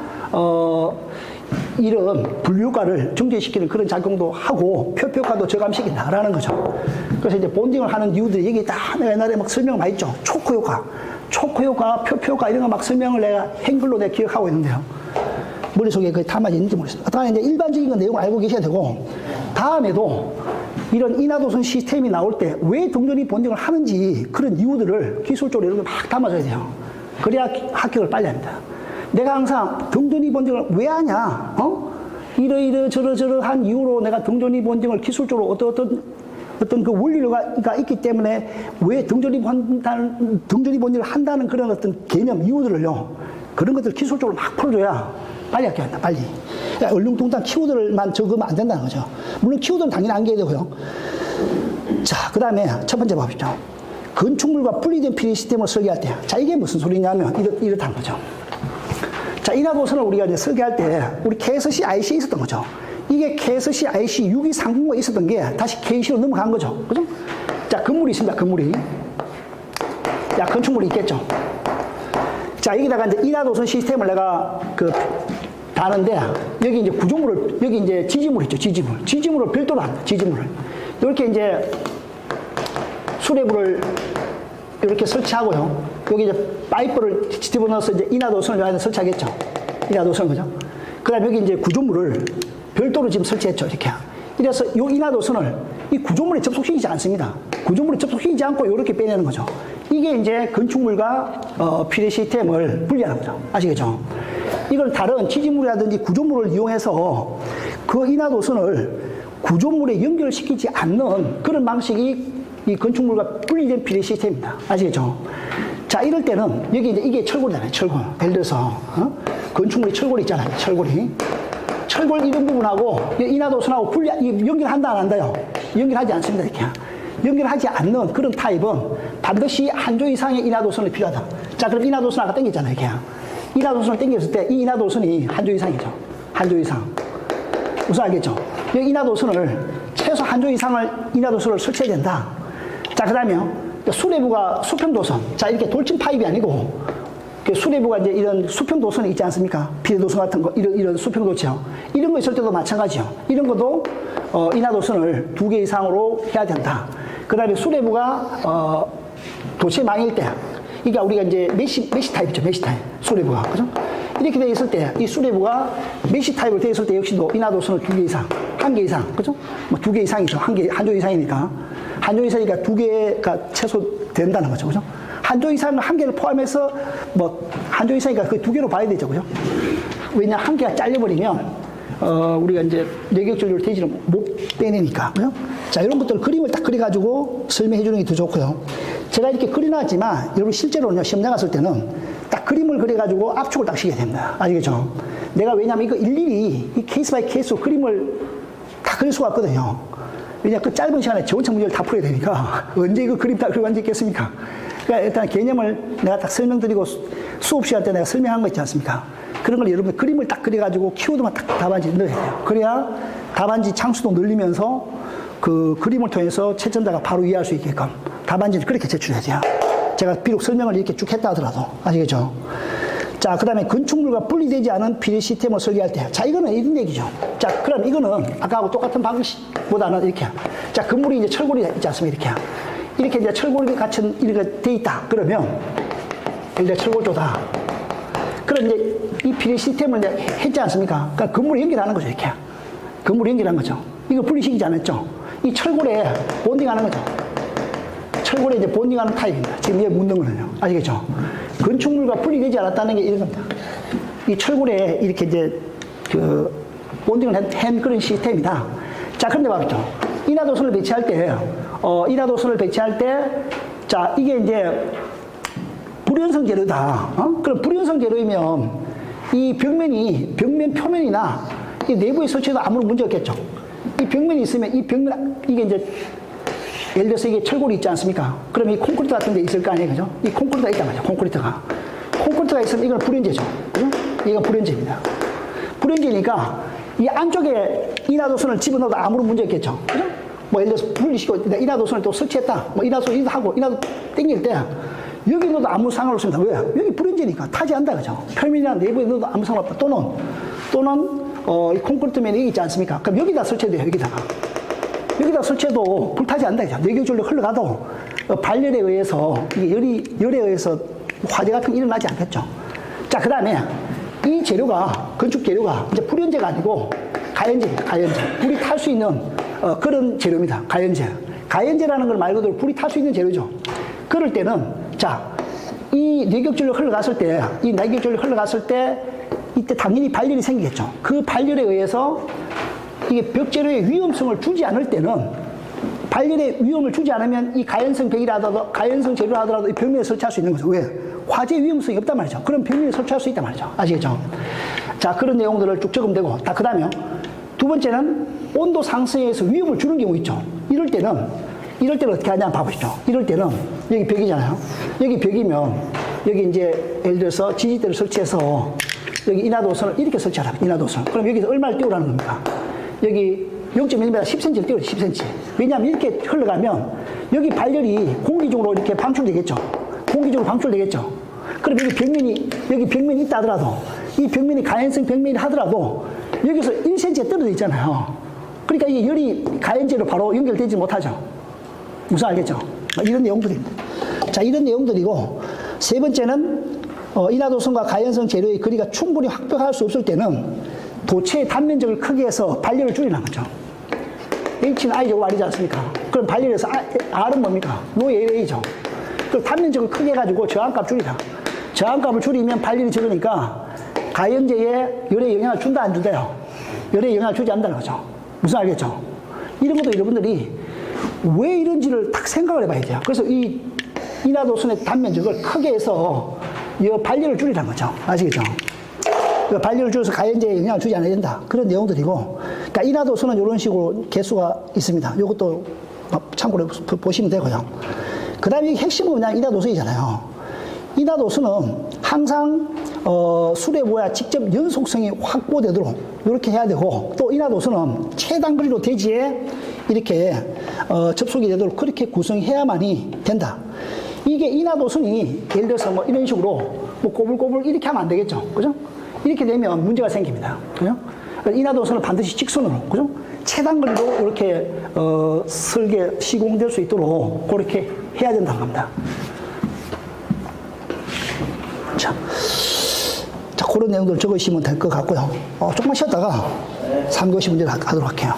이런 분류효과를 증대시키는 그런 작용도 하고 표표효과도 저감시킨다라는 거죠. 그래서 이제 본딩을 하는 이유들이 여기 다 내가 옛날에 막 설명을 많이 했죠. 초크효과, 표표효과 이런 거 막 설명을 내가 한글로 내가 기억하고 있는데요. 머릿속에 그게 다 맞아 있는지 모르겠습니다. 다만 이제 일반적인 건 내용을 알고 계셔야 되고, 다음에도 이런 인하도선 시스템이 나올 때 왜 동전이 본딩을 하는지 그런 이유들을 기술적으로 이런 거 막 담아줘야 돼요. 그래야 합격을 빨리 합니다. 내가 항상 등전이 본딩을 왜 하냐? 이러저러한 이유로 내가 등전이 본딩을 기술적으로 어떤 그 원리가 있기 때문에 왜 등전이 본딩을 한다는 그런 어떤 개념, 이유들을요. 그런 것들 기술적으로 막 풀어줘야 빨리 합격한다, 빨리. 그러니까 얼렁뚱땅 키워드를만 적으면 안 된다는 거죠. 물론 키워드는 당연히 안겨야 되고요. 자, 그 다음에 첫 번째 봐보시죠. 건축물과 분리된 PD 시스템을 설계할 때. 자, 이게 무슨 소리냐면 이렇다는 거죠. 자, 인하도선을 우리가 이제 설계할 때 우리 KSC IC에 있었던 거죠. 이게 KSC IC 6230에 있었던 게 다시 KC로 넘어간 거죠. 그죠? 자, 건물이 있습니다. 건물이. 자, 건축물이 있겠죠. 자, 여기다가 이제 인하도선 시스템을 내가 다는데 여기 이제 구조물을, 여기 이제 지지물 있죠. 지지물을 별도로 한다. 지지물을. 이렇게 이제 수레부를 이렇게 설치하고요. 여기 이제 파이프를 집어넣어서 이제 인하도선을 여기다 설치하겠죠. 인하도선, 그죠? 그 다음에 여기 이제 구조물을 별도로 지금 설치했죠. 이렇게. 이래서 이 인하도선을 이 구조물에 접속시키지 않습니다. 구조물에 접속시키지 않고 이렇게 빼내는 거죠. 이게 이제 건축물과 PD 시스템을 분리하는 거죠. 아시겠죠? 이걸 다른 지지물이라든지 구조물을 이용해서 그 인하도선을 구조물에 연결시키지 않는 그런 방식이 이 건축물과 분리된 PD 시스템입니다. 아시겠죠? 자, 이럴 때는 여기 이제 이게 철골이잖아요. 철골. 예를 들어서 건축물이 철골이 있잖아요. 철골이. 철골 이런 부분하고 인하도선하고 연결한다 안 한다요? 연결하지 않습니다. 이렇게. 연결하지 않는 그런 타입은 반드시 한 조 이상의 인하도선이 필요하다. 자, 그럼 인하도선 아까 당겼잖아요. 이렇게. 인하도선을 당겼을 때 이 인하도선이 한 조 이상이죠. 한 조 이상. 무슨 알겠죠? 여기 인하도선을 최소 한 조 이상을 인하도선을 설치해야 된다. 자, 그 다음에 수레부가 수평도선. 자, 이렇게 돌진 파입이 아니고 수레부가 이제 이런 수평도선이 있지 않습니까? 비례도선 같은 거, 이런 수평도처. 이런 거 있을 때도 마찬가지요. 이런 것도 인하도선을 2개 이상으로 해야 된다. 그 다음에 수레부가 도체 망일 때, 그러니까 우리가 이제 메시 타입이죠. 메시 타입. 수레부가. 그죠? 이렇게 되어 있을 때, 이 수레부가 메시 타입으로 되어 있을 때 역시도 인하도선을 2개 이상, 1개 이상. 그죠? 뭐 2개 이상이죠. 한 조 이상이니까. 한 조 이상이니까 2개가 최소 된다는 거죠. 그죠? 한 조 이상은 1개를 포함해서 한 조 이상이니까 그 2개로 봐야 되죠. 그죠? 왜냐, 1개가 잘려버리면 우리가 이제 내격전류를 대지를 못 빼내니까. 그죠? 자, 이런 것들 그림을 딱 그려가지고 설명해 주는 게 더 좋고요. 제가 이렇게 그려놨지만 여러분 실제로는요, 시험 나갔을 때는 딱 그림을 그려가지고 압축을 딱 시켜야 됩니다. 아시겠죠? 내가 왜냐면 이거 일일이 이 케이스 바이 케이스로 그림을 다 그릴 수가 없거든요. 왜냐, 그 짧은 시간에 전체 문제를 다 풀어야 되니까 언제 이거 그림 다 그리고 앉아있겠습니까? 그러니까 일단 개념을 내가 딱 설명드리고 수업 시간 때 내가 설명한 거 있지 않습니까? 그런 걸 여러분 그림을 딱 그려가지고 키워드만 딱 답안지에 넣어야 돼요. 그래야 답안지 장수도 늘리면서 그 그림을 통해서 채점자가 바로 이해할 수 있게끔 답안지를 그렇게 제출해야 돼요. 제가 비록 설명을 이렇게 쭉 했다 하더라도. 아시겠죠? 자, 그 다음에 건축물과 분리되지 않은 PD 시스템을 설계할 때. 자, 이거는 이런 얘기죠. 자, 그럼 이거는 아까하고 똑같은 방식보다는 이렇게. 자, 건물이 이제 철골이 있지 않습니까? 이렇게. 이렇게 이제 철골이 같은 이렇게 돼 있다. 그러면, 이제 철골조다. 그럼 이제 이 PD 시스템을 이제 했지 않습니까? 그러니까 건물을 연결하는 거죠, 이렇게. 건물을 연결한 거죠. 이거 분리시키지 않았죠? 이 철골에 본딩하는 거죠. 철골에 이제 본딩하는 타입입니다. 지금 얘 묻는 거는요. 아시겠죠? 건축물과 분리되지 않았다는 게 이런 겁니다. 이 철골에 이렇게 이제 본딩을 한 그런 시스템이다. 자, 그런데 말이죠. 인하도선을 배치할 때, 자, 이게 이제 불연성 재료다. 그럼 불연성 재료이면 이 벽면 표면이나 이 내부에 설치해도 아무런 문제 없겠죠. 이 벽면이 있으면 이게 이제 예를 들어서 이게 철골이 있지 않습니까? 그럼 이 콘크리트 같은 데 있을 거 아니에요, 그죠? 이 콘크리트가 있단 말이죠, 콘크리트가. 콘크리트가 있으면 이건 불연제죠, 그죠? 이건 불연제입니다. 불연제니까 이 안쪽에 인하도선을 집어넣어도 아무런 문제 없겠죠, 그죠? 뭐 예를 들어서 분리시키고 인하도선을 또 설치했다, 뭐 인하도선 이도 하고 인하도 땡길 때 여기 넣어도 아무 상관없습니다. 왜? 여기 불연제니까 타지 않다, 그죠? 표면이나 내부에 넣어도 아무 상관없다. 또는 이 콘크리트 면이 여기 있지 않습니까? 그럼 여기다 설치해도 돼요, 여기다 설치해도 불타지 않는다, 그죠? 내격전력 흘러가도 발열에 의해서, 이게 열에 의해서 화재 같은 게 일어나지 않겠죠. 자, 그 다음에 이 재료가, 건축 재료가 이제 불연제가 아니고 가연제입니다, 가연제. 불이 탈 수 있는 그런 재료입니다, 가연제. 가연제라는 걸 말 그대로 불이 탈 수 있는 재료죠. 그럴 때는, 자, 이 내격전력 흘러갔을 때, 이때 당연히 발열이 생기겠죠. 그 발열에 의해서 이게 벽재료의 위험성을 주지 않을 때는, 발열의 위험을 주지 않으면 이 가연성 벽이라도, 가연성 재료라 하더라도 이 벽면에 설치할 수 있는 거죠. 왜? 화재 위험성이 없단 말이죠. 그럼 벽면에 설치할 수 있단 말이죠. 아시겠죠? 자, 그런 내용들을 쭉 적으면 되고, 그 다음에 두 번째는 온도 상승에서 위험을 주는 경우 있죠. 이럴 때는 어떻게 하냐 봐보시죠. 이럴 때는 여기 벽이잖아요. 여기 벽이면 여기 이제 예를 들어서 지지대를 설치해서 여기 인하도선을 이렇게 설치하라. 인하도선. 그럼 여기서 얼마를 띄우라는 겁니까? 여기 0.1m 10cm를 띄워요. 10cm. 왜냐하면 이렇게 흘러가면 여기 발열이 공기중으로 이렇게 방출되겠죠. 그럼 여기 벽면이 있다 하더라도 이 벽면이 가연성 벽면이 하더라도 여기서 1cm에 떨어져 있잖아요. 그러니까 이게 열이 가연제로 바로 연결되지 못하죠. 무슨 알겠죠? 이런 내용들입니다. 자, 이런 내용들이고, 세 번째는 인하도선과 가연성 재료의 거리가 충분히 확보할 수 없을 때는 도체의 단면적을 크게 해서 발열을 줄이는 거죠. H는 I제곱 R이지 않습니까? 그럼 발열에서 R은 뭡니까? 노예외이죠. 그 단면적을 크게 해가지고 저항값 줄이라. 저항값을 줄이면 발열이 적으니까 가연제에 열에 영향을 준다, 안 준다요? 열에 영향을 주지 않는다는 거죠. 무슨 알겠죠? 이런 것도 여러분들이 왜 이런지를 딱 생각을 해봐야 돼요. 그래서 이 인하도선의 단면적을 크게 해서 이 발열을 줄이라는 거죠. 아시겠죠? 발열을 줄여서 가연제에 영향을 주지 않아야 된다. 그런 내용들이고, 그러니까 인하도선은 이런 식으로 개수가 있습니다. 이것도 참고로 보시면 되고요. 그 다음에 핵심은 그냥 인하도선이잖아요. 인하도선은 항상 수레보야 직접 연속성이 확보되도록 이렇게 해야 되고, 또 인하도선은 최단 거리로 대지에 이렇게 접속이 되도록 그렇게 구성해야만이 된다. 이게 인하도선이 예를 들어서 뭐 이런 식으로 뭐 꼬불꼬불 이렇게 하면 안 되겠죠, 그죠? 이렇게 되면 문제가 생깁니다, 그죠? 인하도선을 반드시 직선으로, 그죠? 최단 거리로 이렇게 설계 시공될 수 있도록 그렇게 해야 된다는 겁니다. 자, 그런 내용들 적으시면 될 것 같고요. 조금만 쉬었다가 3교시 문제를 하도록 할게요.